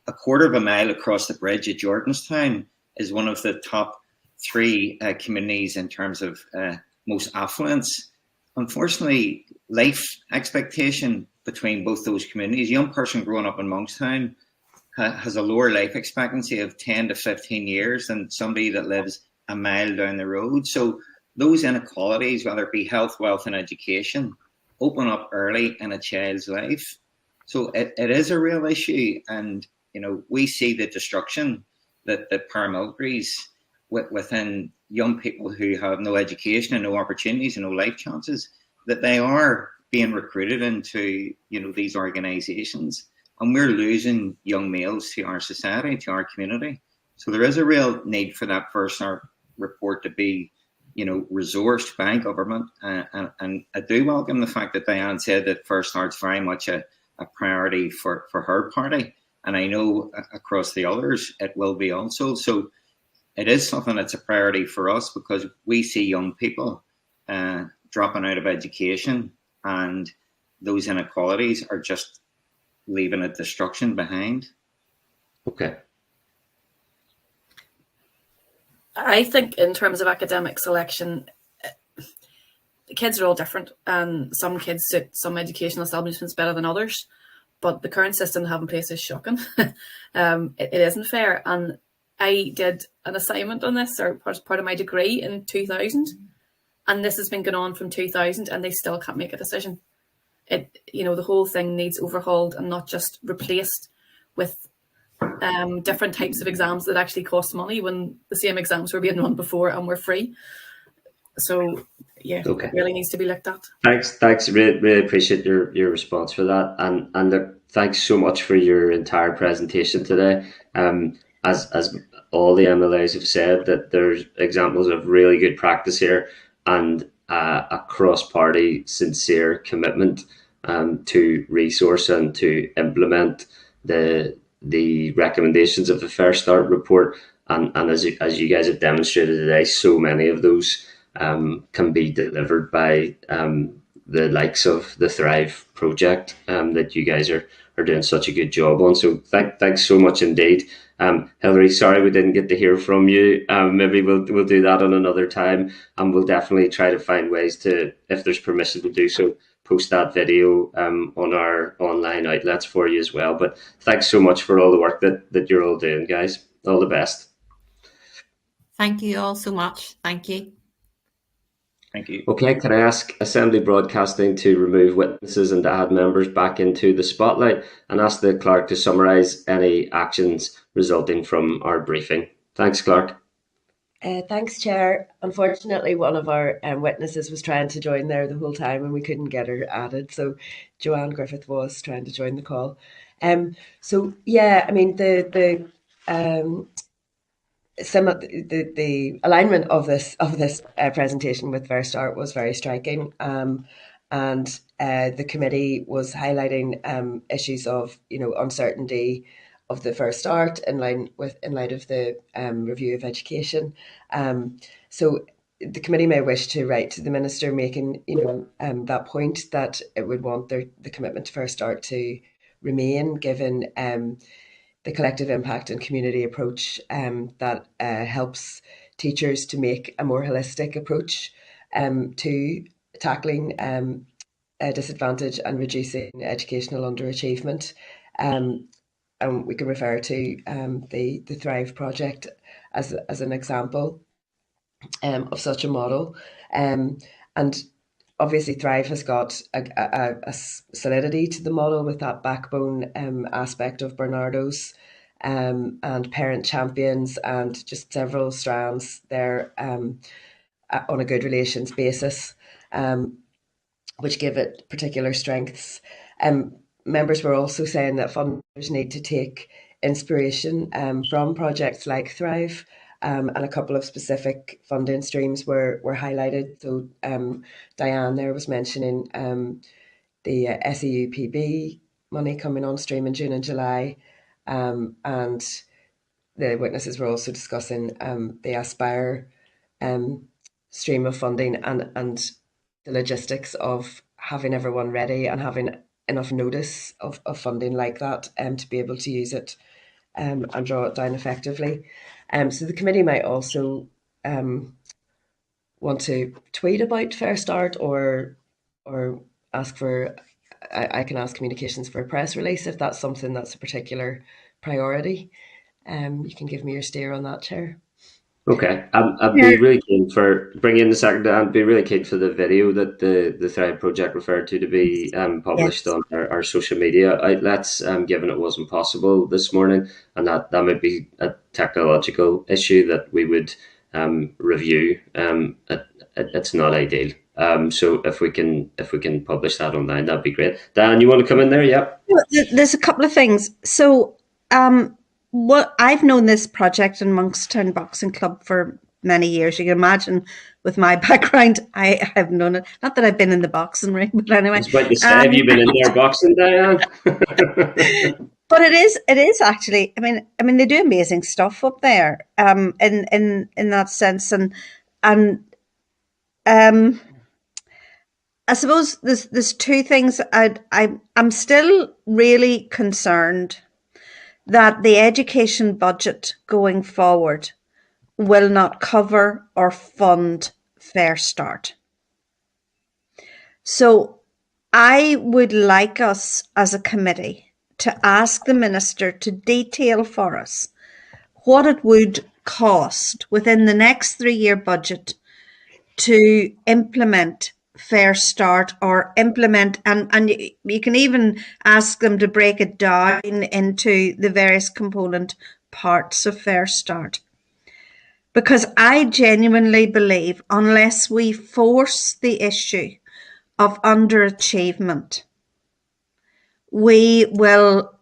A quarter of a mile across the bridge at Jordanstown is one of the top 3 communities in terms of most affluence. Unfortunately, life expectation between both those communities, a young person growing up in Monkstown has a lower life expectancy of 10 to 15 years than somebody that lives a mile down the road. So those inequalities, whether it be health, wealth, and education, open up early in a child's life. So it is a real issue. And, we see the destruction that the paramilitaries within young people who have no education and no opportunities and no life chances, that they are being recruited into, these organizations. And we're losing young males to our society, to our community. So there is a real need for that First Start report to be, resourced by government. And I do welcome the fact that Diane said that First Start's very much a priority for her party. And I know across the others, it will be also. So it is something that's a priority for us because we see young people dropping out of education, and those inequalities are just leaving a destruction behind. Okay. I think in terms of academic selection, the kids are all different, and some kids suit some educational establishments better than others. But the current system they have in place is shocking. It isn't fair. And I did an assignment on this, or part of my degree, in 2000, and this has been going on from 2000, and they still can't make a decision. The whole thing needs overhauled and not just replaced with different types of exams that actually cost money when the same exams were being run before and were free. So yeah, okay. It really needs to be looked at. Thanks. Really appreciate your response for that, and thanks so much for your entire presentation today. As all the MLAs have said, that there's examples of really good practice here and a cross-party sincere commitment to resource and to implement the recommendations of the Fair Start report. And as you guys have demonstrated today, so many of those can be delivered by the likes of the Thrive project that you guys are doing such a good job on. So thanks so much indeed. Hilary, sorry we didn't get to hear from you. Maybe we'll do that on another time, and we'll definitely try to find ways to, if there's permission to do so, post that video on our online outlets for you as well. But thanks so much for all the work that you're all doing, guys. All the best. Thank you all so much. Thank you. Thank you. Okay, can I ask Assembly Broadcasting to remove witnesses and to add members back into the spotlight, and ask the clerk to summarise any actions resulting from our briefing? Thanks, clerk. Thanks, Chair. Unfortunately, one of our witnesses was trying to join there the whole time and we couldn't get her added. So Joanne Griffith was trying to join the call. So yeah, I mean the alignment of this presentation with Fair Start was very striking, and the committee was highlighting issues of uncertainty of the Fair Start in light of the review of education. So the committee may wish to write to the minister making that point, that it would want the commitment to Fair Start to remain, given the collective impact and community approach that helps teachers to make a more holistic approach to tackling disadvantage and reducing educational underachievement. And we can refer to the Thrive project as an example of such a model. And obviously Thrive has got a solidity to the model with that backbone aspect of Bernardo's and parent champions and just several strands there on a good relations basis, which give it particular strengths. Members were also saying that funders need to take inspiration from projects like Thrive, and a couple of specific funding streams were highlighted. So Diane there was mentioning the SEUPB money coming on stream in June and July, and the witnesses were also discussing the Aspire stream of funding and the logistics of having everyone ready and having enough notice of funding like that to be able to use it and draw it down effectively. So the committee might also want to tweet about Fair Start or ask for, I can ask communications for a press release if that's something that's a particular priority. You can give me your steer on that, Chair. Okay, I'd be really keen for bringing in the second. I'd be really keen for the video that the Thrive project referred to be published on our social media outlets. Given it wasn't possible this morning, and that might be a technological issue that we would review. It's not ideal. So if we can publish that online, that'd be great. Dan, you want to come in there? Yep. There's a couple of things. So what I've known this project in Monkstown Boxing Club for many years. You can imagine with my background, I have known it. Not that I've been in the boxing ring, but anyway. I was about to say, have you been in there boxing, Diane? But it is actually. I mean, they do amazing stuff up there. In that sense, and I suppose there's two things. I'm still really concerned that the education budget going forward will not cover or fund Fair Start. So I would like us as a committee to ask the Minister to detail for us what it would cost within the next 3-year budget to implement Fair Start, or implement, and you can even ask them to break it down into the various component parts of Fair Start. Because I genuinely believe unless we force the issue of underachievement, we will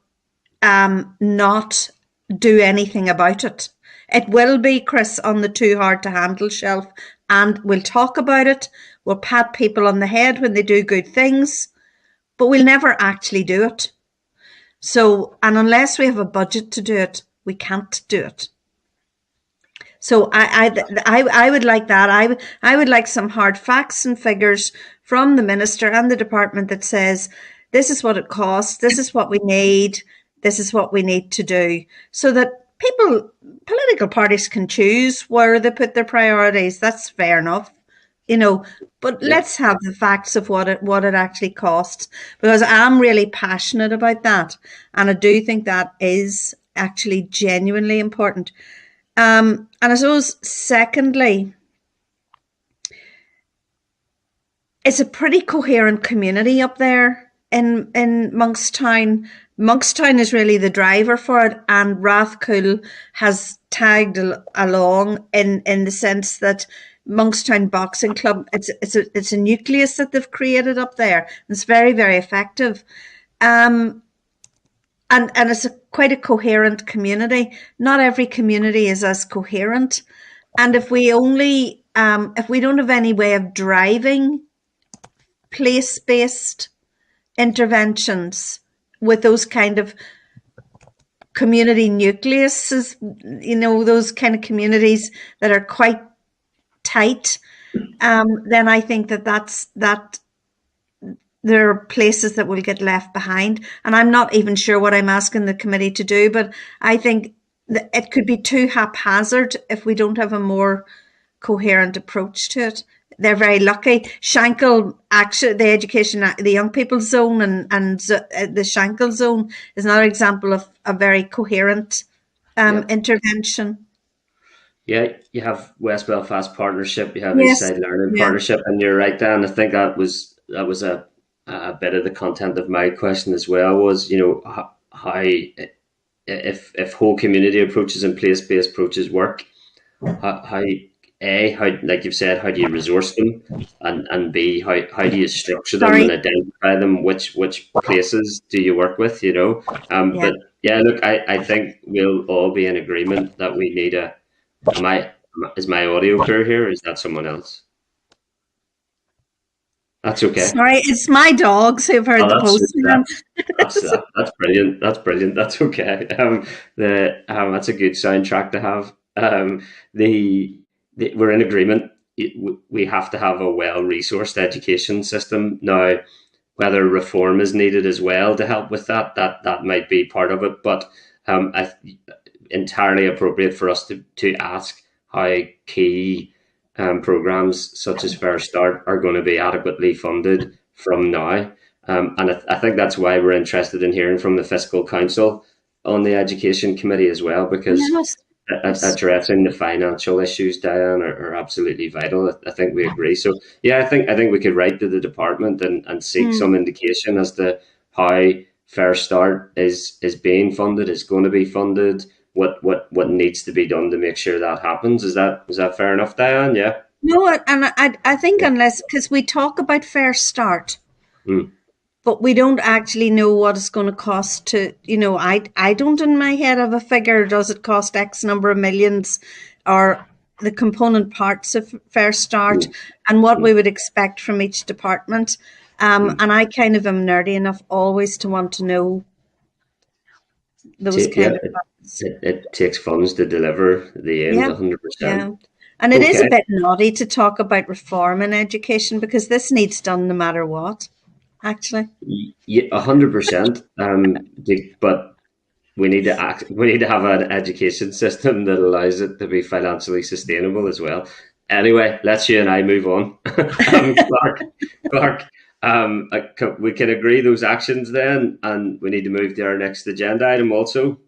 not do anything about it. It will be, Chris, on the too hard to handle shelf, and we'll talk about it. We'll pat people on the head when they do good things, but we'll never actually do it. So, and unless we have a budget to do it, we can't do it. So I would like that. I would like some hard facts and figures from the Minister and the department that says, this is what it costs, this is what we need, this is what we need to do, so that political parties can choose where they put their priorities. That's fair enough, but let's have the facts of what it actually costs, because I'm really passionate about that, and I do think that is actually genuinely important. And I suppose secondly, it's a pretty coherent community up there in Monkstown. Monkstown is really the driver for it, and Rathcoole has tagged along in the sense that Monkstown Boxing Club, it's a nucleus that they've created up there. It's very, very effective. And it's quite a coherent community. Not every community is as coherent. And if we only, if we don't have any way of driving place-based interventions with those kind of community nucleuses, those kind of communities that are quite tight, then I think that there are places that will get left behind. And I'm not even sure what I'm asking the committee to do, but I think that it could be too haphazard if we don't have a more coherent approach to it. They're very lucky. Shankle, actually, the young people's zone and the Shankle zone is another example of a very coherent intervention. Yeah, you have West Belfast Partnership, you have Eastside Learning Partnership, and you're right, Dan. I think that was a bit of the content of my question as well. Was, you know, how if whole community approaches and place-based approaches work, how like you've said, how do you resource them, and B, how do you structure them and identify them? Which places do you work with? You know, but yeah, look, I think we'll all be in agreement that we need a. Is my audio clear here? Or is that someone else? That's okay. Sorry, it's my dogs who've heard the postman. That's brilliant. That's brilliant. That's okay. That's a good soundtrack to have. We're in agreement. We have to have a well-resourced education system now. Whether reform is needed as well to help with that might be part of it. But entirely appropriate for us to ask how key programs such as Fair Start are going to be adequately funded from now. And I think that's why we're interested in hearing from the Fiscal Council on the Education Committee as well, because addressing the financial issues, Diane, are absolutely vital. I think we agree. So yeah, I think we could write to the department and seek some indication as to how Fair Start is being funded, is going to be funded, what needs to be done to make sure that happens. Is that fair enough, Diane? Yeah. No, and I think unless, because we talk about Fair Start, but we don't actually know what it's going to cost to, you know, I don't in my head have a figure. Does it cost X number of millions, or the component parts of Fair Start, and what we would expect from each department. And I kind of am nerdy enough always to want to know those kind of parts. It takes funds to deliver the aim, 100%. Yeah. And it is a bit naughty to talk about reform in education, because this needs done no matter what, actually. Yeah, 100%. But we need to have an education system that allows it to be financially sustainable as well. Anyway, let's you and I move on. Clark, we can agree those actions then, and we need to move to our next agenda item also.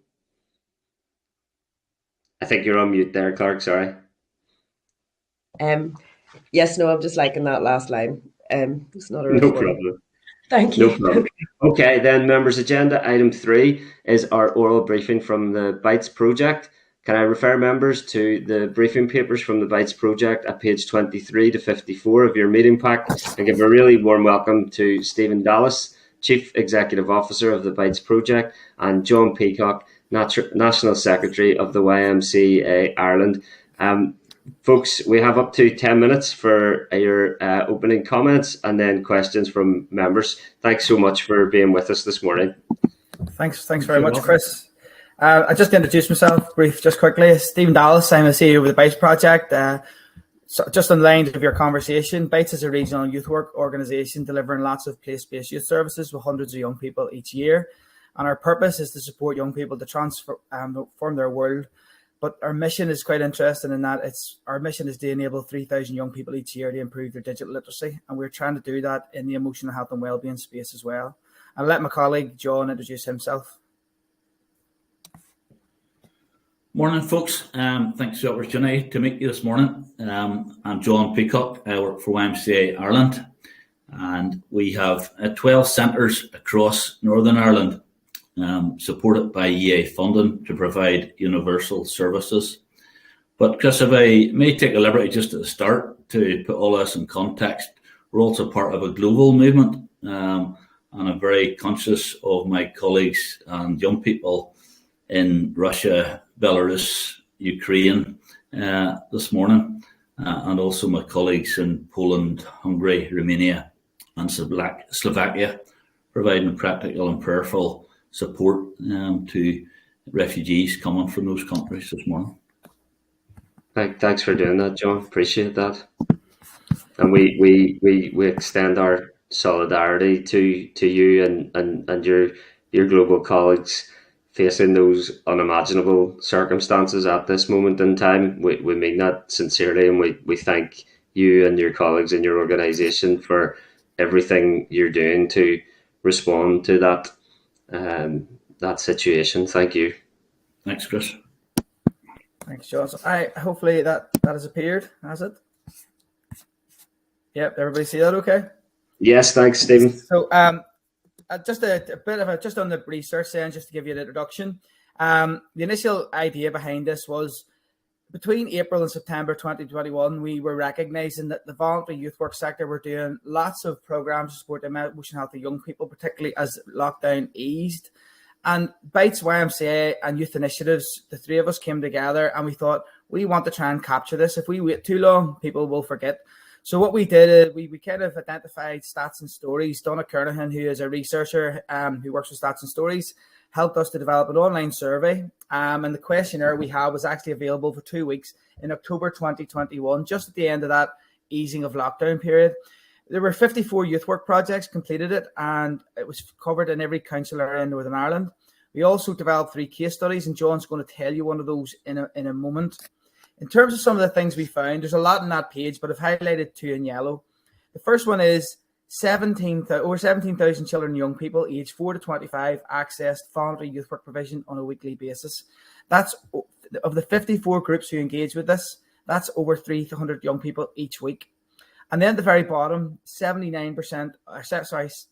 I think you're on mute there, Clark. Sorry. Yes, no, I'm just liking that last line. It's not a reform. No problem. Thank you. No problem. Okay, then, members, agenda item 3 is our oral briefing from the Bytes project. Can I refer members to the briefing papers from the Bytes project at page 23 to 54 of your meeting pack, and give a really warm welcome to Stephen Dallas, Chief Executive Officer of the Bytes project, and John Peacock, National Secretary of the YMCA Ireland. Folks, we have up to 10 minutes for your opening comments and then questions from members. Thanks so much for being with us this morning. Thanks very much, Chris. I just introduce myself just quickly. Stephen Dallas, I'm the CEO of the Bytes project. So just on the lines of your conversation, Bytes is a regional youth work organisation delivering lots of place-based youth services with hundreds of young people each year. And our purpose is to support young people to transform their world. But our mission is quite interesting in that our mission is to enable 3,000 young people each year to improve their digital literacy. And we're trying to do that in the emotional health and wellbeing space as well. I'll let my colleague John introduce himself. Morning, folks. Thanks for the opportunity to meet you this morning. I'm John Peacock. I work for YMCA Ireland, and we have 12 centres across Northern Ireland, supported by EA funding to provide universal services. But Chris, if I may take a liberty just at the start to put all this in context, we're also part of a global movement, and I'm very conscious of my colleagues and young people in Russia, Belarus, Ukraine this morning, and also my colleagues in Poland, Hungary, Romania, and Slovakia, providing practical and prayerful support to refugees coming from those countries this morning. Thanks for doing that, John. Appreciate that. And we extend our solidarity to you and your global colleagues facing those unimaginable circumstances at this moment in time. We mean that sincerely, and we thank you and your colleagues in your organisation for everything you're doing to respond to that situation. Thank you. Thanks, Chris. Thanks, John. So hopefully that has appeared, has it? Yep, everybody see that okay? Yes, thanks, Stephen. So just a bit of just on the research then, just to give you an introduction. The initial idea behind this was between April and September 2021, we were recognising that the voluntary youth work sector were doing lots of programmes to support the emotional health of young people, particularly as lockdown eased. And Bytes, YMCA and Youth Initiatives, the three of us came together and we thought, we want to try and capture this. If we wait too long, people will forget. So what we did is we kind of identified stats and stories. Donna Kernahan, who is a researcher who works with stats and stories, helped us to develop an online survey. And the questionnaire we have was actually available for 2 weeks in October 2021, just at the end of that easing of lockdown period. There were 54 youth work projects completed it, and it was covered in every council area in Northern Ireland. We also developed 3 case studies, and John's going to tell you one of those in a moment. In terms of some of the things we found, there's a lot on that page, but I've highlighted 2 in yellow. The first one is over 17,000 children and young people aged 4 to 25 accessed voluntary youth work provision on a weekly basis. That's of the 54 groups who engage with this, that's over 300 young people each week. And then at the very bottom, 97%,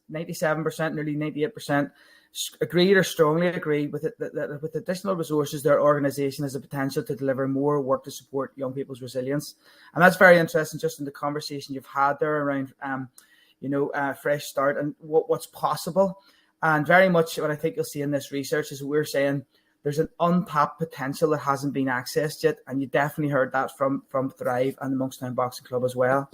nearly 98% agreed or strongly agreed with it that with additional resources, their organisation has the potential to deliver more work to support young people's resilience. And that's very interesting, just in the conversation you've had there around, fresh start and what's possible. And very much what I think you'll see in this research is we're saying there's an untapped potential that hasn't been accessed yet. And you definitely heard that from Thrive and the Monkstown Boxing Club as well.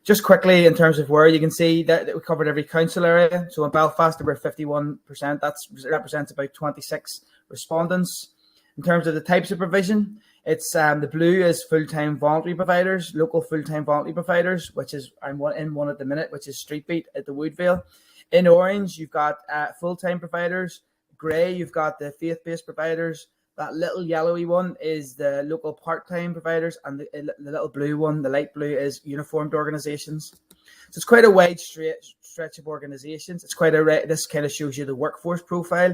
Just quickly, in terms of where, you can see that we covered every council area. So in Belfast, there were 51%. That represents about 26 respondents. In terms of the types of provision, it's the blue is full-time voluntary providers, local full-time voluntary providers, which is I'm in one at the minute, which is Street Beat at the Woodvale. In orange, you've got full-time providers. Grey, you've got the faith-based providers. That little yellowy one is the local part-time providers, and the little blue one, the light blue, is uniformed organisations. So it's quite a wide stretch of organisations. It's quite this kind of shows you the workforce profile.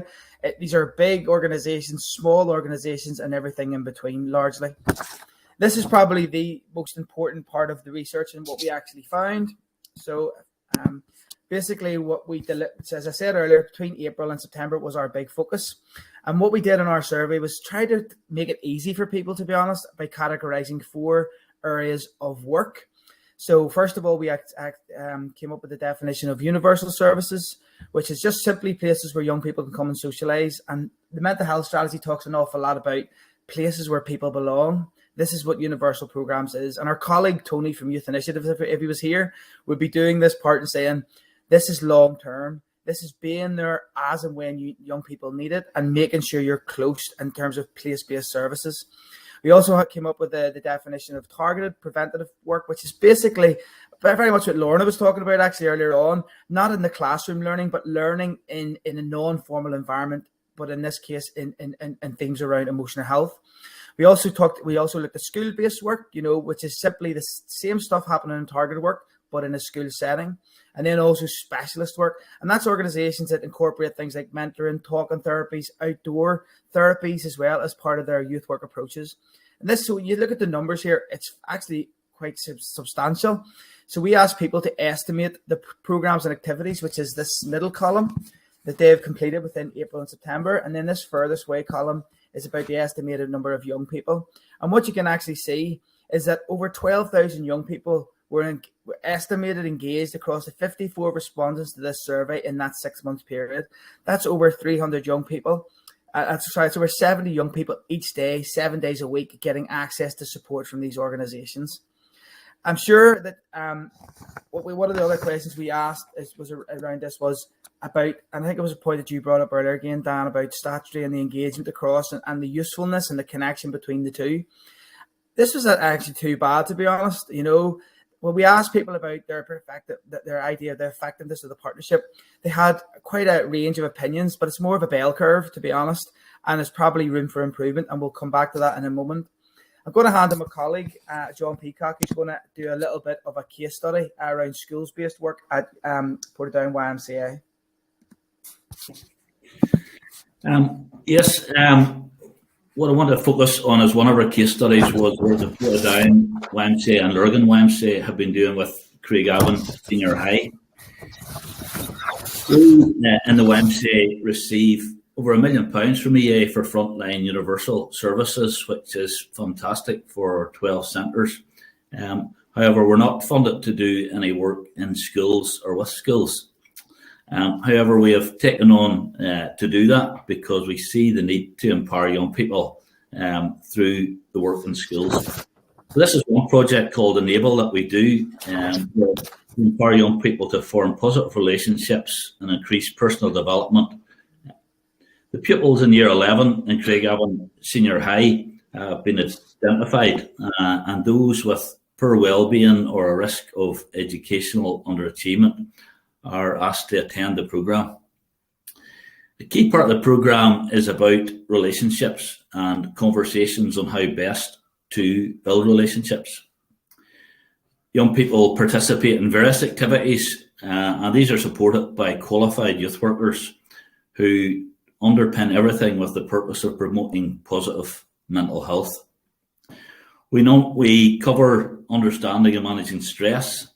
These are big organisations, small organisations, and everything in between, largely. This is probably the most important part of the research and what we actually found. So basically what we did, as I said earlier, between April and September was our big focus. And what we did in our survey was try to make it easy for people, to be honest, by categorising 4 areas of work. So first of all, we came up with the definition of universal services, which is just simply places where young people can come and socialise. And the mental health strategy talks an awful lot about places where people belong. This is what universal programs is. And our colleague Tony from Youth Initiative, if he was here, would be doing this part and saying, this is long term. This is being there as and when young people need it, and making sure you're close in terms of place-based services. We also came up with the definition of targeted preventative work, which is basically very much what Lorna was talking about actually earlier on, not in the classroom learning, but learning in a non-formal environment, but in this case in things around emotional health. We also looked at school-based work, which is simply the same stuff happening in targeted work, but in a school setting. And then also specialist work. And that's organisations that incorporate things like mentoring, talking therapies, outdoor therapies as well as part of their youth work approaches. And this, so when you look at the numbers here, it's actually quite substantial. So we asked people to estimate the programmes and activities, which is this middle column, that they have completed within April and September. And then this furthest way column is about the estimated number of young people. And what you can actually see is that over 12,000 young people were estimated engaged across the 54 respondents to this survey in that 6-month period. That's over 300 young people. It's over 70 young people each day, 7 days a week, getting access to support from these organisations. I'm sure that one of the other questions we asked was around this was about, and I think it was a point that you brought up earlier again, Dan, about statutory and the engagement across and the usefulness and the connection between the two. This was actually too bad, to be honest. When we asked people about their idea of the effectiveness of the partnership, they had quite a range of opinions, but it's more of a bell curve, to be honest, and there's probably room for improvement, and we'll come back to that in a moment. I'm going to hand to my colleague, John Peacock, who's going to do a little bit of a case study around schools-based work at Portadown what I want to focus on is one of our case studies was what the Portadown YMCA and Lurgan YMCA have been doing with Craigavon Senior High. We in the YMCA receive over £1 million from EA for frontline universal services, which is fantastic for our 12 centres. However, we're not funded to do any work in schools or with schools. However, we have taken on to do that because we see the need to empower young people through the work in schools. So this is one project called Enable that we do to empower young people to form positive relationships and increase personal development. The pupils in Year 11 in Craigavon Senior High have been identified, and those with poor wellbeing or a risk of educational underachievement are asked to attend the programme. The key part of the programme is about relationships and conversations on how best to build relationships. Young people participate in various activities, and these are supported by qualified youth workers who underpin everything with the purpose of promoting positive mental health. We cover understanding and managing stress,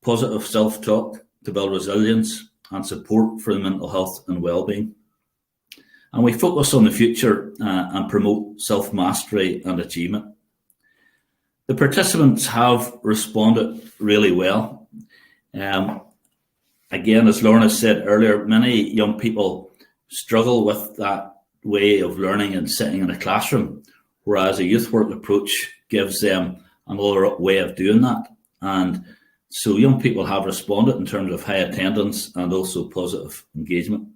positive self-talk to build resilience, and support for the mental health and well-being. And we focus on the future and promote self-mastery and achievement. The participants have responded really well. Again, as Lorna said earlier, many young people struggle with that way of learning and sitting in a classroom, whereas a youth work approach gives them another way of doing that. And so young people have responded in terms of high attendance and also positive engagement.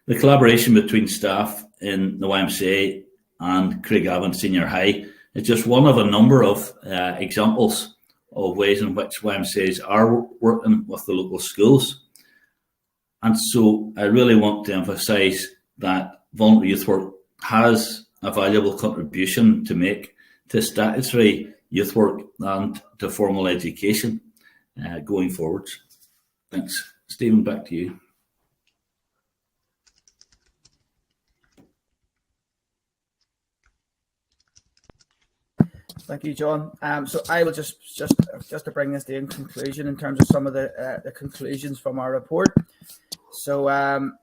The collaboration between staff in the YMCA and Craigavon Senior High is just one of a number of examples of ways in which YMCAs are working with the local schools. And so I really want to emphasise that voluntary youth work has a valuable contribution to make to statutory youth work and to formal education going forwards. Thanks. Stephen, back to you. Thank you, John. So I will just to bring this to in conclusion in terms of some of the conclusions from our report. So I'm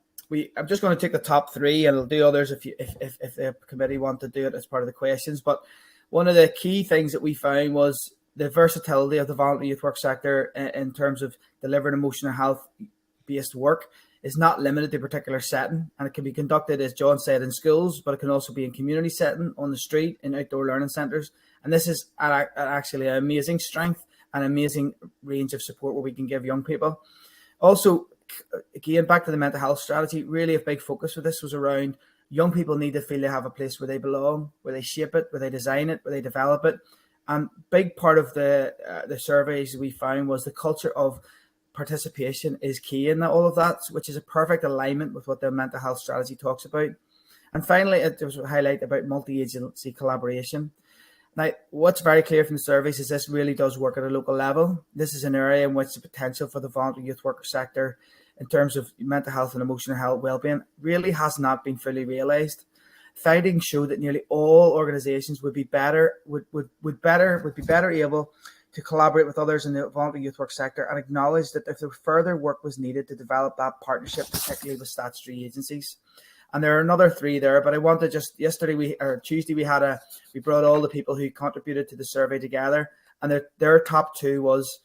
just going to take the top three, and I'll do others if the committee want to do it as part of the questions. But one of the key things that we found was the versatility of the voluntary youth work sector in terms of delivering emotional health-based work is not limited to a particular setting, and it can be conducted, as John said, in schools, but it can also be in community setting, on the street, in outdoor learning centres. And this is actually an amazing strength and amazing range of support where we can give young people. Also, again, back to the mental health strategy, really a big focus for this was around young people need to feel they have a place where they belong, where they shape it, where they design it, where they develop it. And big part of the surveys we found was the culture of participation is key in all of that, which is a perfect alignment with what the mental health strategy talks about. And finally, it was a highlight about multi-agency collaboration. Now, what's very clear from the surveys is this really does work at a local level. This is an area in which the potential for the voluntary youth worker sector in terms of mental health and emotional health well-being really has not been fully realised. Findings show that nearly all organisations would be better able to collaborate with others in the voluntary youth work sector and acknowledge that if there further work was needed to develop that partnership, particularly with statutory agencies. And there are another three there, but I want to just, Tuesday we brought all the people who contributed to the survey together, and their top two was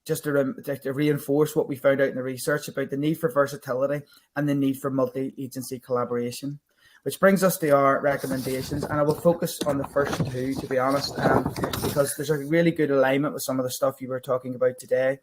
just to reinforce what we found out in the research about the need for versatility and the need for multi-agency collaboration. Which brings us to our recommendations, and I will focus on the first two, to be honest, because there's a really good alignment with some of the stuff you were talking about today.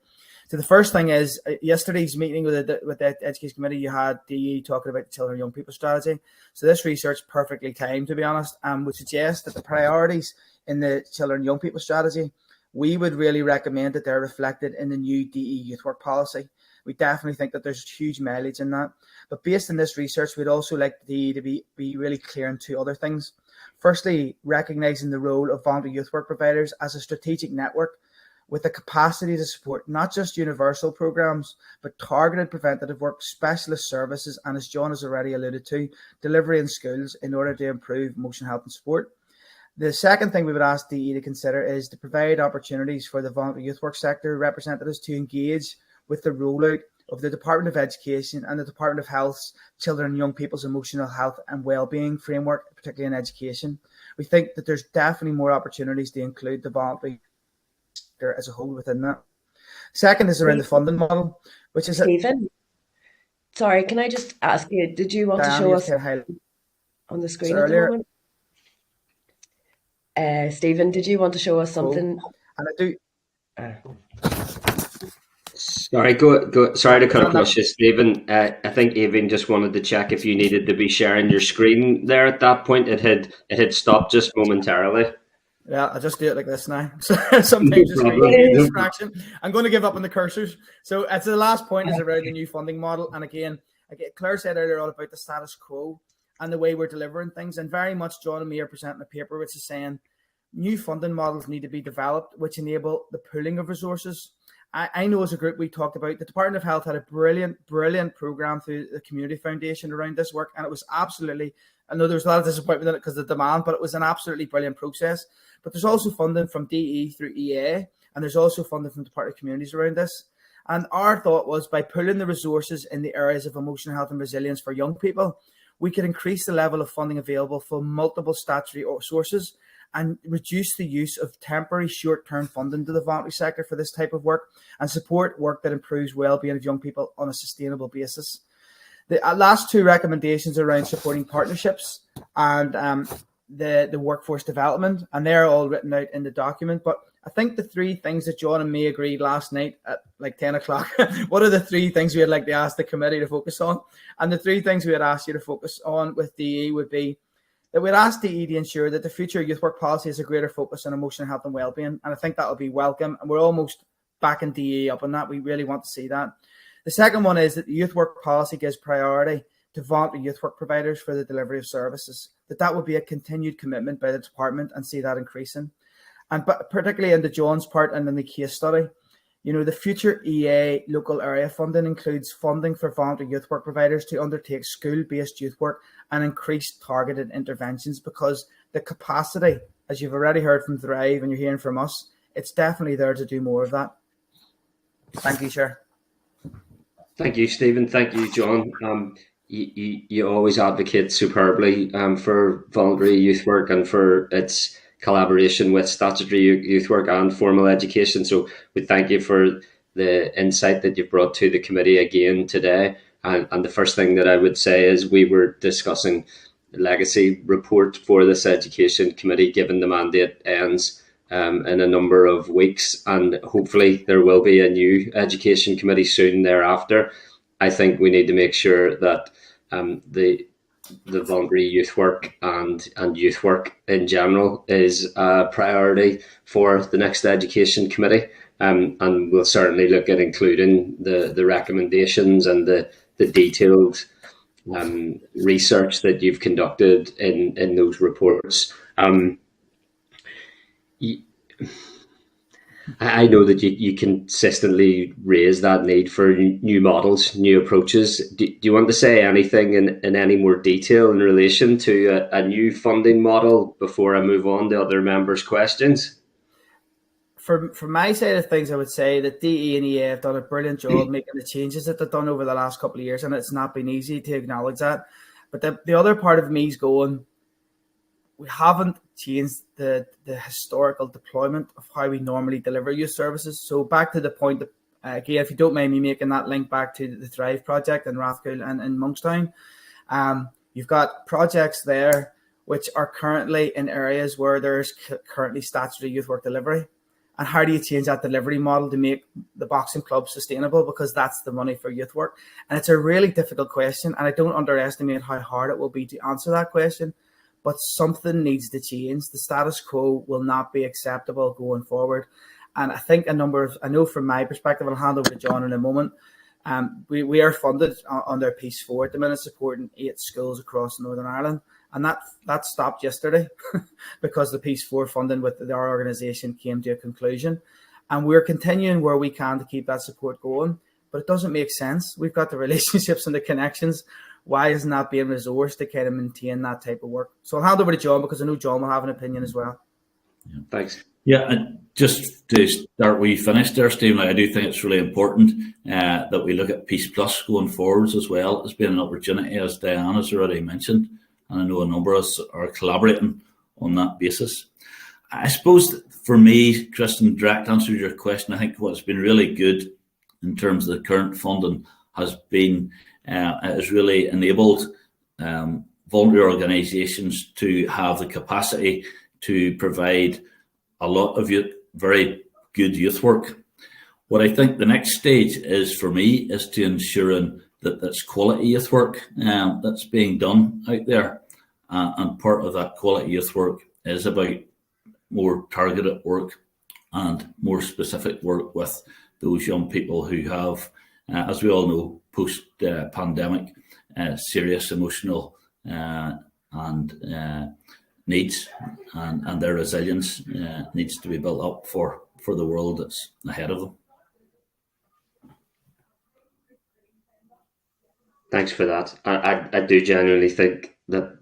So the first thing is, yesterday's meeting with the Education Committee, you had DE talking about the Children and Young People strategy. So this research perfectly timed, to be honest, would suggest that the priorities in the Children and Young People strategy, we would really recommend that they're reflected in the new DE youth work policy. We definitely think that there's huge mileage in that. But based on this research, we'd also like the to be really clear on two other things. Firstly, recognising the role of voluntary youth work providers as a strategic network with the capacity to support not just universal programs, but targeted preventative work, specialist services, and as John has already alluded to, delivery in schools in order to improve emotional health and support. The second thing we would ask DE to consider is to provide opportunities for the voluntary youth work sector representatives to engage with the rollout of the Department of Education and the Department of Health's Children and Young People's Emotional Health and Wellbeing framework, particularly in education. We think that there's definitely more opportunities to include the voluntary sector as a whole within that. Second is around the funding model, which is... Stephen, sorry, can I just ask you, did you want to show us on the screen at the moment? Stephen, did you want to show us something? And I do... Sorry, go. Sorry to cut across you, Stephen. I think Evan just wanted to check if you needed to be sharing your screen there at that point. It had stopped just momentarily. Yeah, I'll just do it like this now. Sometimes it's a distraction. I'm going to give up on the cursors. So it's the last point is around the new funding model. And again, Claire said earlier all about the status quo and the way we're delivering things. And very much John and me are presenting a paper which is saying new funding models need to be developed, which enable the pooling of resources. I know as a group we talked about, the Department of Health had a brilliant program through the Community Foundation around this work. And it was absolutely, I know there was a lot of disappointment in it because of the demand, but it was an absolutely brilliant process. But there's also funding from DE through EA, and there's also funding from the Department of Communities around this. And our thought was by pooling the resources in the areas of emotional health and resilience for young people, we could increase the level of funding available for multiple statutory sources and reduce the use of temporary short-term funding to the voluntary sector for this type of work and support work that improves well-being of young people on a sustainable basis. The last two recommendations are around supporting partnerships and the workforce development, and they're all written out in the document. But I think the three things that John and me agreed last night at like 10 o'clock, what are the three things we would like to ask the committee to focus on? And the three things we would ask you to focus on with DE would be that we'd ask DE to ensure that the future youth work policy has a greater focus on emotional health and wellbeing. And I think that will be welcome. And we're almost backing DE up on that. We really want to see that. The second one is that the youth work policy gives priority to voluntary youth work providers for the delivery of services, that would be a continued commitment by the department and see that increasing. And but particularly in the John's part and in the case study, you know, the future EA local area funding includes funding for voluntary youth work providers to undertake school-based youth work and increase targeted interventions, because the capacity, as you've already heard from Thrive and you're hearing from us, it's definitely there to do more of that. Thank you, Chair. Thank you, Stephen. Thank you, John. You always advocate superbly for voluntary youth work and for its collaboration with statutory youth work and formal education. So we thank you for the insight that you've brought to the committee again today. And the first thing that I would say is we were discussing the legacy report for this education committee, given the mandate ends in a number of weeks, and hopefully there will be a new education committee soon thereafter. I think we need to make sure that the voluntary youth work and youth work in general is a priority for the next education committee, and we'll certainly look at including the recommendations and the detailed research that you've conducted in those reports. I know that you consistently raise that need for new models, new approaches. Do you want to say anything in any more detail in relation to a new funding model before I move on to other members' questions? From my side of things, I would say that DE and EA have done a brilliant job making the changes that they've done over the last couple of years, and it's not been easy to acknowledge that. But the other part of me is going, we haven't changed the historical deployment of how we normally deliver youth services. So back to the point that, again, if you don't mind me making that link back to the Thrive project in Rathcoole and in Monkstown, you've got projects there which are currently in areas where there's currently statutory youth work delivery. And how do you change that delivery model to make the boxing club sustainable? Because that's the money for youth work. And it's a really difficult question. And I don't underestimate how hard it will be to answer that question. But something needs to change. The status quo will not be acceptable going forward. And I think I know from my perspective, I'll hand over to John in a moment. We are funded under Piece 4 at the minute, supporting 8 schools across Northern Ireland. And that stopped yesterday because the Piece 4 funding with our organisation came to a conclusion. And we're continuing where we can to keep that support going. But it doesn't make sense. We've got the relationships and the connections. Why isn't that being resourced to kind of maintain that type of work? So I'll hand over to John, because I know John will have an opinion as well. Yeah, thanks. Yeah, and just to start where you finished there, Stephen, I do think it's really important that we look at Peace Plus going forwards as well. It's been an opportunity, as Diane has already mentioned, and I know a number of us are collaborating on that basis. I suppose for me, Kristen, direct answer to your question, I think what's been really good in terms of the current funding has been, it has really enabled voluntary organisations to have the capacity to provide a lot of very good youth work. What I think the next stage is for me is to ensuring that that's quality youth work that's being done out there. And part of that quality youth work is about more targeted work and more specific work with those young people who have, as we all know, post-pandemic, serious emotional and needs, and their resilience needs to be built up for the world that's ahead of them. Thanks for that. I do genuinely think that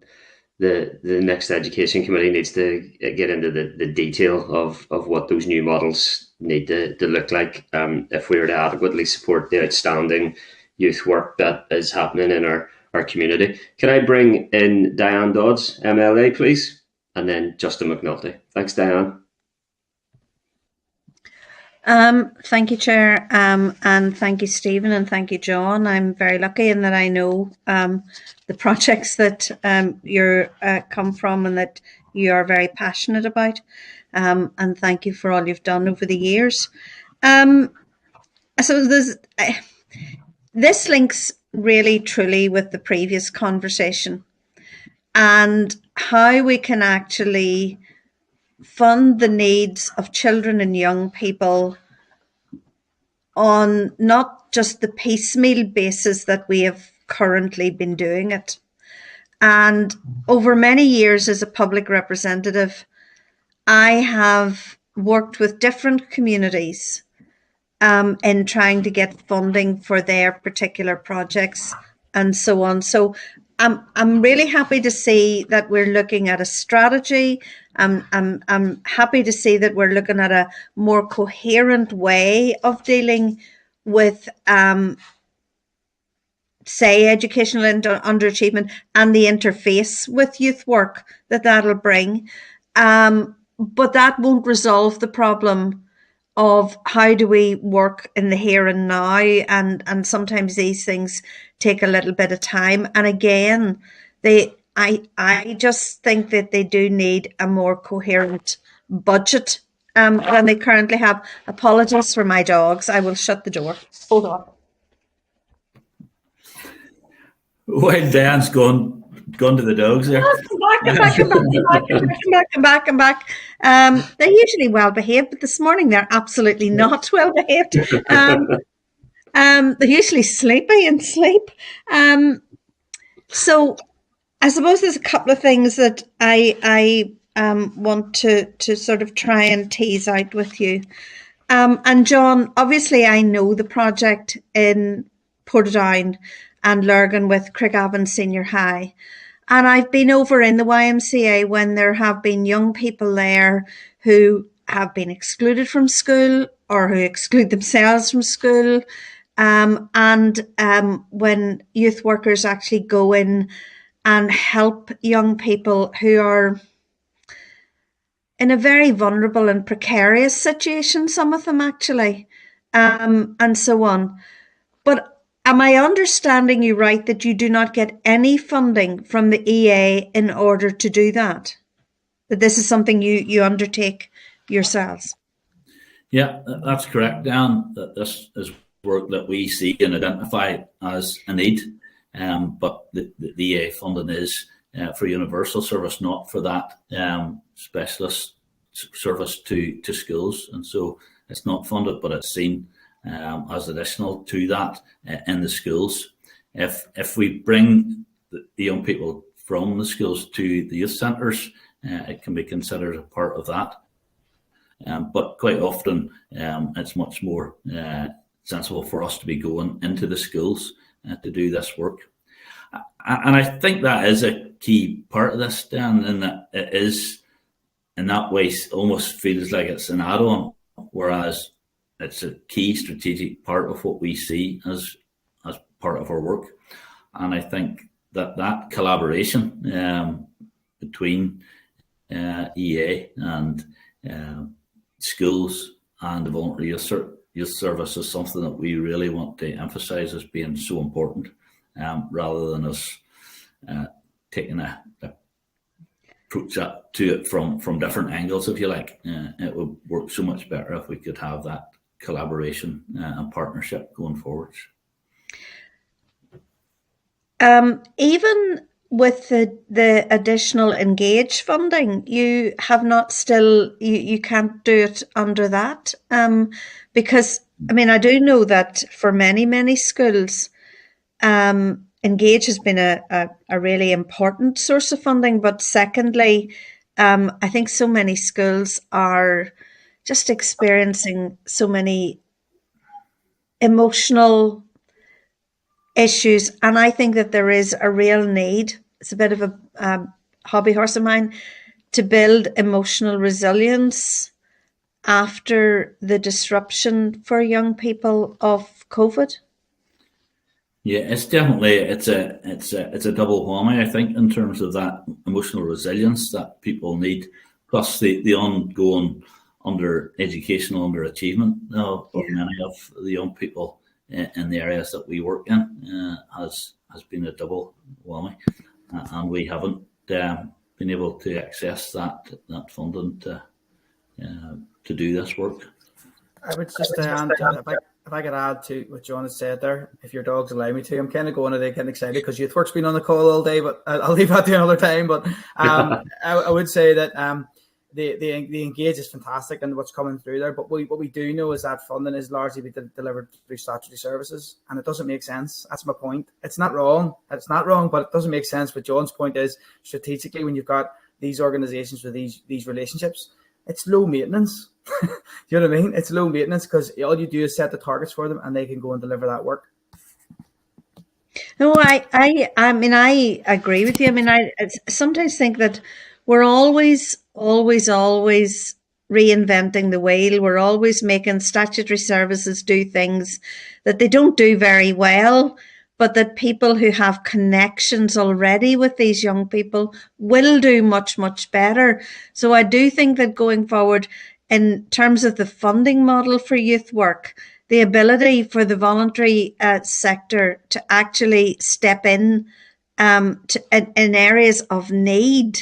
the next education committee needs to get into the detail of what those new models need to look like if we are to adequately support the outstanding youth work that is happening in our community. Can I bring in Diane Dodds, MLA, please? And then Justin McNulty. Thanks, Diane. Thank you, Chair, and thank you, Stephen, and thank you, John. I'm very lucky in that I know the projects that you come from and that you are very passionate about, and thank you for all you've done over the years. So this links really, truly with the previous conversation and how we can actually fund the needs of children and young people on not just the piecemeal basis that we have currently been doing it. And over many years as a public representative, I have worked with different communities in trying to get funding for their particular projects and so on. So I'm really happy to see that we're looking at a strategy. I'm happy to see that we're looking at a more coherent way of dealing with, say, educational underachievement and the interface with youth work that'll bring. But that won't resolve the problem of how do we work in the here and now, and sometimes these things take a little bit of time. And again, I just think that they do need a more coherent budget than they currently have. Apologies for my dogs. I will shut the door. Hold on. While Diane's gone to the dogs there. Come back. They're usually well behaved, but this morning they're absolutely not well behaved. They're usually sleepy and sleep. So I suppose there's a couple of things that I want to sort of try and tease out with you. And John, obviously I know the project in Portadown and Lurgan with Craigavon Senior High. And I've been over in the YMCA when there have been young people there who have been excluded from school or who exclude themselves from school. And when youth workers actually go in and help young people who are in a very vulnerable and precarious situation, some of them actually, and so on. But am I understanding you right that you do not get any funding from the EA in order to do that? That this is something you undertake yourselves? Yeah, that's correct, Dan. That this is work that we see and identify as a need, but the EA funding is for universal service, not for that specialist service to schools. And so it's not funded, but it's seen as additional to that in the schools. If we bring the young people from the schools to the youth centres, it can be considered a part of that. But quite often it's much more sensible for us to be going into the schools to do this work. And I think that is a key part of this, Dan, in that it is, in that way, almost feels like it's an add-on, whereas it's a key strategic part of what we see as part of our work. And I think that collaboration between EA and schools and the voluntary youth service is something that we really want to emphasise as being so important, rather than us taking a approach to it from different angles, if you like. It would work so much better if we could have that collaboration and partnership going forwards. Even with the additional Engage funding, you have not still, you can't do it under that. Because, I mean, I do know that for many schools, Engage has been a really important source of funding. But secondly, I think so many schools are just experiencing so many emotional issues, and I think that there is a real need, it's a bit of a hobby horse of mine, to build emotional resilience after the disruption for young people of COVID. Yeah, it's definitely it's a double whammy, I think, in terms of that emotional resilience that people need, plus the ongoing educational underachievement of many of the young people in the areas that we work in has been a double whammy, and we haven't been able to access that funding to do this work. I would just if I could add to what John has said there, if your dogs allow me to, I'm kind of going to get excited because youth work's been on the call all day, but I'll leave that to another time. But I would say that the Engage is fantastic and what's coming through there. But what we do know is that funding is largely being delivered through statutory services, and it doesn't make sense. That's my point. It's not wrong. It's not wrong, but it doesn't make sense. But John's point is, strategically, when you've got these organisations with these relationships, it's low maintenance. Do you know what I mean? It's low maintenance because all you do is set the targets for them, and they can go and deliver that work. No, I mean, I agree with you. I mean, I sometimes think that we're always reinventing the wheel. We're always making statutory services do things that they don't do very well, but that people who have connections already with these young people will do much better. So I do think that going forward, in terms of the funding model for youth work, the ability for the voluntary sector to actually step in in areas of need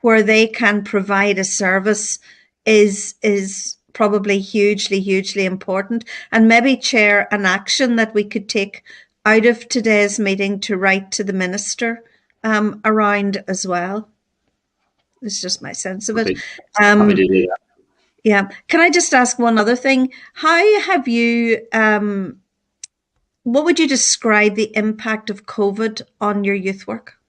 where they can provide a service is probably hugely important, and maybe chair an action that we could take out of today's meeting to write to the minister around as well. It's just my sense of it. Happy to do that. Yeah. Can I just ask one other thing? How have you, what would you describe the impact of COVID on your youth work?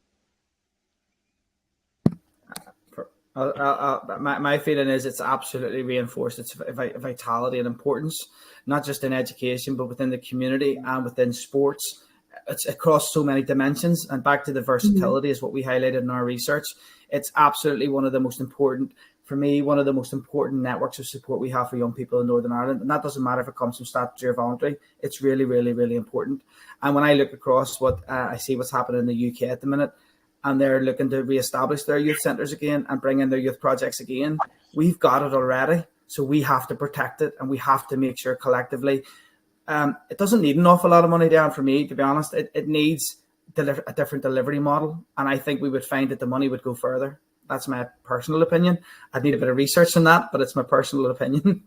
My feeling is it's absolutely reinforced its vitality and importance, not just in education, but within the community and within sports. It's across so many dimensions. And back to the versatility is what we highlighted in our research. It's absolutely one of the most important, for me, one of the most important networks of support we have for young people in Northern Ireland. And that doesn't matter if it comes from statutory or voluntary. It's really important. And when I look across what I see what's happening in the UK at the minute, and they're looking to reestablish their youth centres again and bring in their youth projects again, we've got it already. So we have to protect it, and we have to make sure collectively. It doesn't need an awful lot of money down for me, to be honest. It needs a different delivery model. And I think we would find that the money would go further. That's my personal opinion. I'd need a bit of research on that, but it's my personal opinion.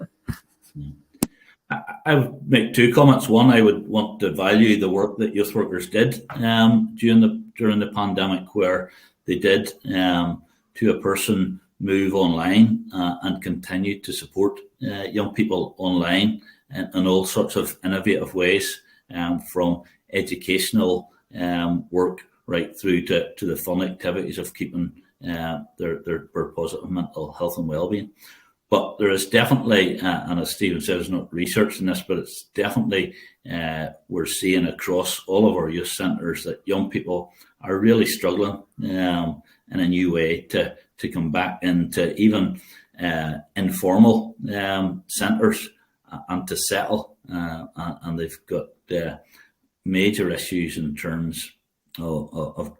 I would make two comments. One, I would want to value the work that youth workers did during the pandemic, where they did to a person move online and continue to support young people online in all sorts of innovative ways, from educational work right through to the fun activities of keeping their positive mental health and well-being. But there is definitely, and as Stephen says, there's not research in this, but it's definitely, we're seeing across all of our youth centres that young people are really struggling in a new way to come back into even informal centres and to settle. And they've got major issues in terms of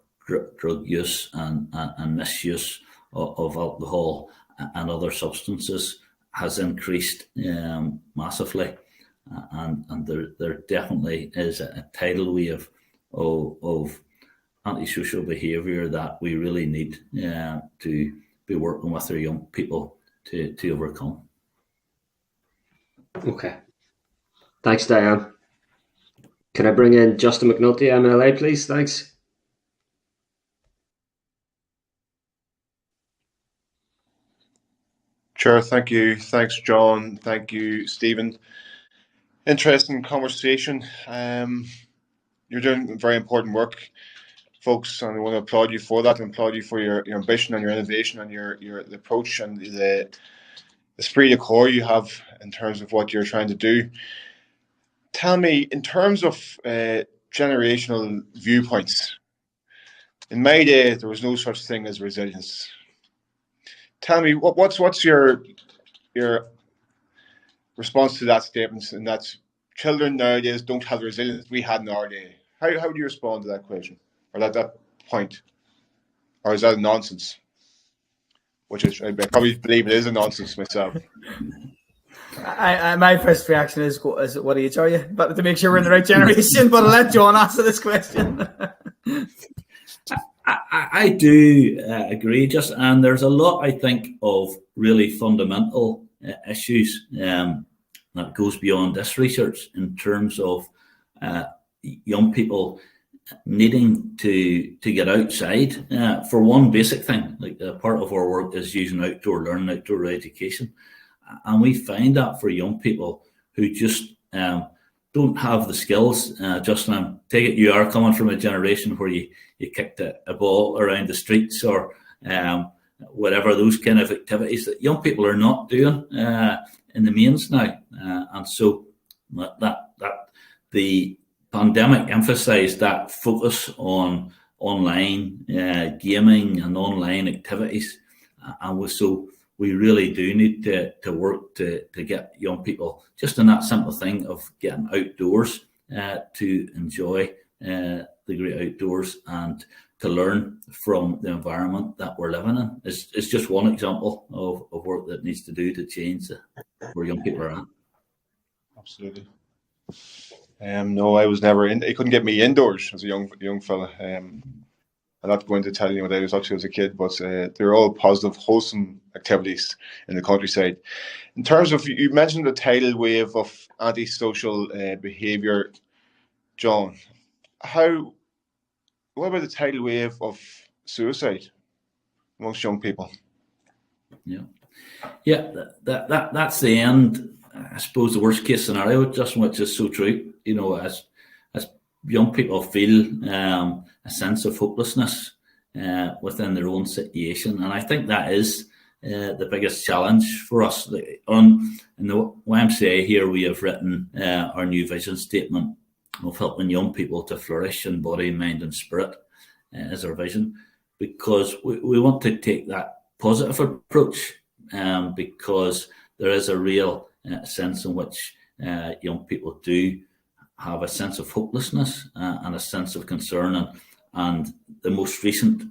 drug use and misuse of alcohol and other substances has increased massively, and there definitely is a tidal wave of antisocial behaviour that we really need to be working with our young people to overcome. Okay. Thanks, Diane. Can I bring in Justin McNulty, MLA, please? Thanks. Chair, thank you. Thanks, John. Thank you, Stephen. Interesting conversation. You're doing very important work, folks, and I want to applaud you for that, and applaud you for your ambition and your innovation and your approach and the esprit de corps you have in terms of what you're trying to do. Tell me, in terms of generational viewpoints, in my day there was no such thing as resilience. Tell me, what's your response to that statement, and that children nowadays don't have the resilience we had in our day? How do you respond to that question, or that point? Or is that a nonsense? Which is, I probably believe it is a nonsense myself. My first reaction is what age are you? But to make sure we're in the right generation, but I'll let John answer this question. I do agree, and there's a lot, I think, of really fundamental issues that goes beyond this research in terms of young people needing to get outside. For one basic thing, like part of our work is using outdoor learning, outdoor education. And we find that for young people who just don't have the skills, Justin, I take it you are coming from a generation where you kicked a ball around the streets or whatever, those kind of activities that young people are not doing in the mains now. And so that the pandemic emphasised that focus on online gaming and online activities. And so we really do need to work to get young people just in that simple thing of getting outdoors to enjoy the great outdoors and to learn from the environment that we're living in. It's just one example of work that needs to do to change where young people are at. Absolutely. No, I was never in. They couldn't get me indoors as a young fella. I'm not going to tell you what I was up to as a kid, but they're all positive, wholesome activities in the countryside. In terms of, you mentioned the tidal wave of antisocial behaviour, John. What about the tidal wave of suicide amongst young people? Yeah, that's the end. I suppose the worst case scenario, just which is so true. You know, as young people feel a sense of hopelessness within their own situation, and I think that is the biggest challenge for us. In the YMCA here, we have written our new vision statement of helping young people to flourish in body, mind, and spirit as our vision, because we want to take that positive approach, because there is a real sense in which young people do have a sense of hopelessness and a sense of concern, and the most recent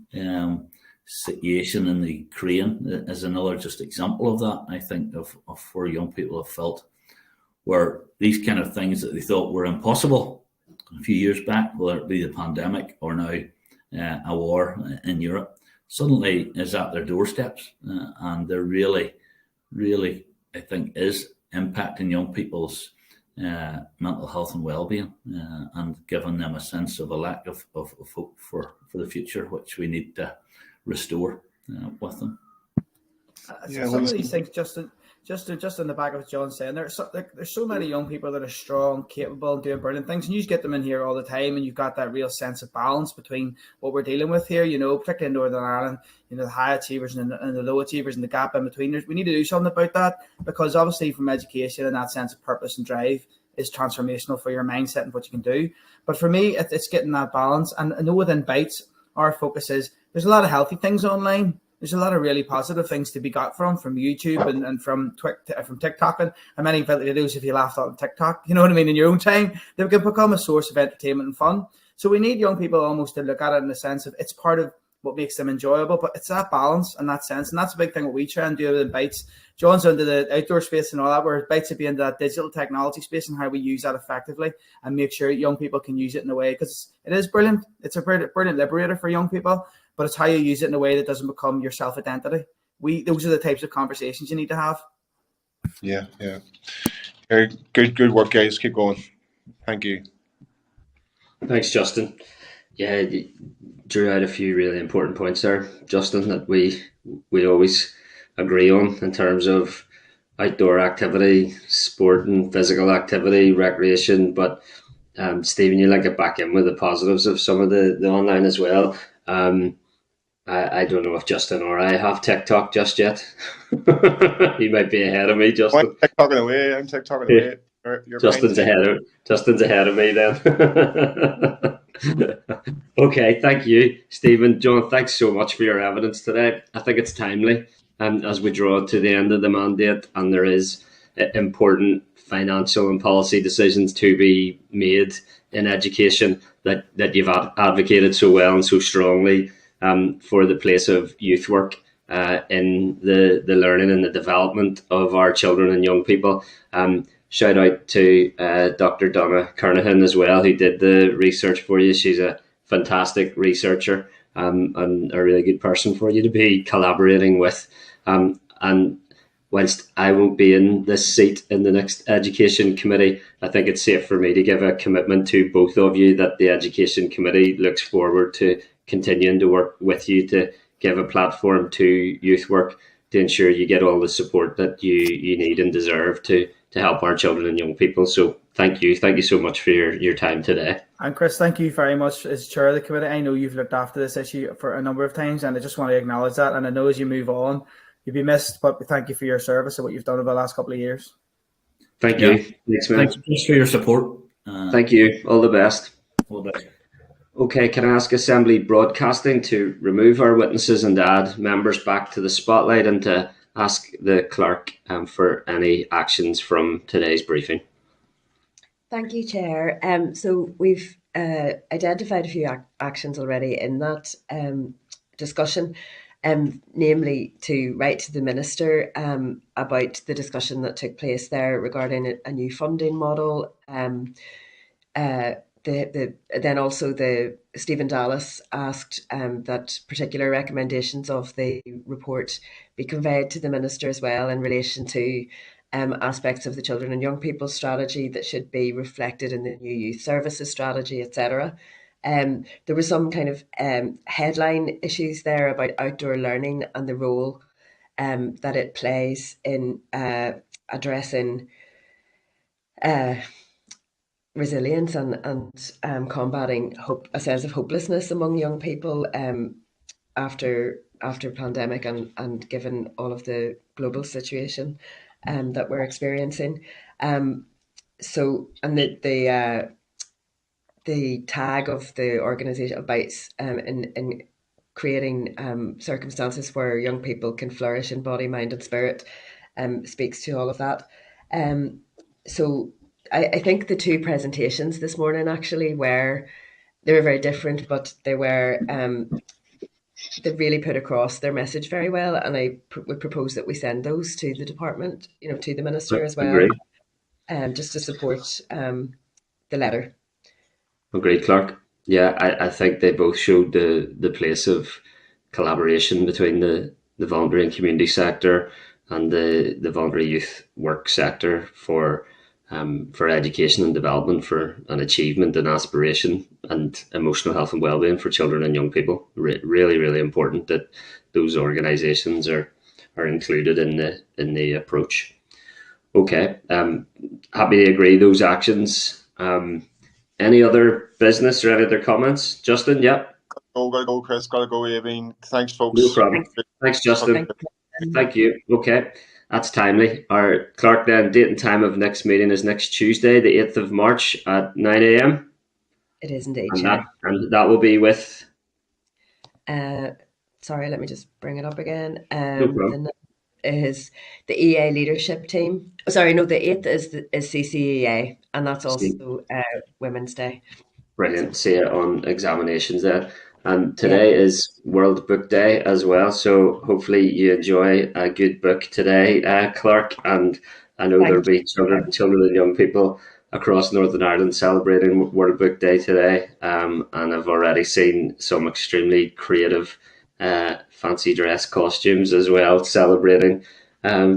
situation in the Ukraine is another just example of that. I think of where young people have felt where these kind of things that they thought were impossible a few years back, whether it be the pandemic or now a war in Europe, suddenly is at their doorsteps, and they're really, really, I think, is impacting young people's mental health and well-being, and giving them a sense of a lack of hope for the future, which we need to restore with them. Some of these things, Justin, just on the back of what John's saying, there's so many young people that are strong, capable, and doing brilliant things, and you just get them in here all the time, and you've got that real sense of balance between what we're dealing with here, particularly in Northern Ireland, the high achievers and the low achievers, and the gap in between. We need to do something about that, because obviously from education and that sense of purpose and drive is transformational for your mindset and what you can do. But for me, it's getting that balance. And I know within Bytes, our focus is there's a lot of healthy things online. There's a lot of really positive things to be got from YouTube and from TikTok and many videos. If you laughed on TikTok, you know what I mean, in your own time, they can become a source of entertainment and fun. So we need young people almost to look at it in the sense of it's part of what makes them enjoyable, but it's that balance and that sense. And that's a big thing what we try and do within Bytes. John's into the outdoor space and all that, where Bytes would be into that digital technology space and how we use that effectively and make sure young people can use it in a way, because it is brilliant. It's a brilliant liberator for young people, but it's how you use it in a way that doesn't become your self-identity. Those are the types of conversations you need to have. Yeah. Good work, guys. Keep going. Thank you. Thanks, Justin. Yeah, you drew out a few really important points there, Justin, that we always agree on in terms of outdoor activity, sport and physical activity, recreation. But Stephen, you like it back in with the positives of some of the online as well. I don't know if Justin or I have TikTok just yet. He might be ahead of me, Justin. I'm TikToking away. Justin's ahead of me then. Okay, thank you, Stephen. John, thanks so much for your evidence today. I think it's timely, and as we draw to the end of the mandate, and there is important financial and policy decisions to be made in education that you've advocated so well and so strongly for the place of youth work in the learning and the development of our children and young people. Shout out to Dr. Donna Kernahan as well, who did the research for you. She's a fantastic researcher and a really good person for you to be collaborating with. And whilst I won't be in this seat in the next Education Committee, I think it's safe for me to give a commitment to both of you that the Education Committee looks forward to continuing to work with you to give a platform to youth work to ensure you get all the support that you need and deserve to help our children and young people. So thank you so much for your time today. And Chris, thank you very much as chair of the committee. I know you've looked after this issue for a number of times, and I just want to acknowledge that. And I know as you move on, you'll be missed, but thank you for your service and what you've done over the last couple of years. Thank you. Thanks, man. Thanks for your support. Thank you. All the best. All the best. Okay, can I ask Assembly Broadcasting to remove our witnesses and add members back to the spotlight, and to ask the clerk for any actions from today's briefing? Thank you, Chair. So we've identified a few actions already in that discussion, namely to write to the Minister about the discussion that took place there regarding a new funding model. Then also Stephen Dallas asked that particular recommendations of the report be conveyed to the Minister as well in relation to aspects of the children and young people strategy that should be reflected in the new youth services strategy, etc. There were some kind of headline issues there about outdoor learning and the role that it plays in addressing resilience and combating a sense of hopelessness among young people after pandemic and given all of the global situation that we're experiencing. So, and the tag of the organisation of Bytes in creating circumstances where young people can flourish in body, mind and spirit speaks to all of that. So I think the two presentations this morning actually they were very different, but they really put across their message very well, and I would propose that we send those to the department, to the Minister as well, just to support the letter. Agreed, Clerk. Yeah, I think they both showed the place of collaboration between the voluntary and community sector and the voluntary youth work sector for education and development, for an achievement and aspiration and emotional health and wellbeing for children and young people. Really, really important that those organisations are included in the approach. Okay. Happy to agree those actions. Any other business or any other comments? Justin, yep. Gotta go, Chris. Gotta go, Avine. Thanks, folks. No problem. Thanks, Justin. Thank you. Okay. That's timely. Our Clark, then, date and time of next meeting is next Tuesday, the 8th of March at 9 a.m. It is indeed, and that will be with... sorry, let me just bring it up again. No problem. Is the EA leadership team. Sorry, no, the 8th is CCEA, and that's also Women's Day. Brilliant. See it on examinations then. And today is World Book Day as well, so hopefully you enjoy a good book today, Clark. And I know there'll be children and young people across Northern Ireland celebrating World Book Day today. And I've already seen some extremely creative fancy dress costumes as well, celebrating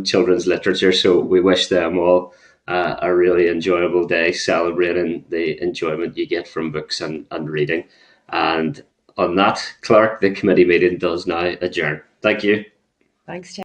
children's literature. So we wish them all a really enjoyable day, celebrating the enjoyment you get from books and reading. And on that, Clark, the committee meeting does now adjourn. Thank you. Thanks, Chair.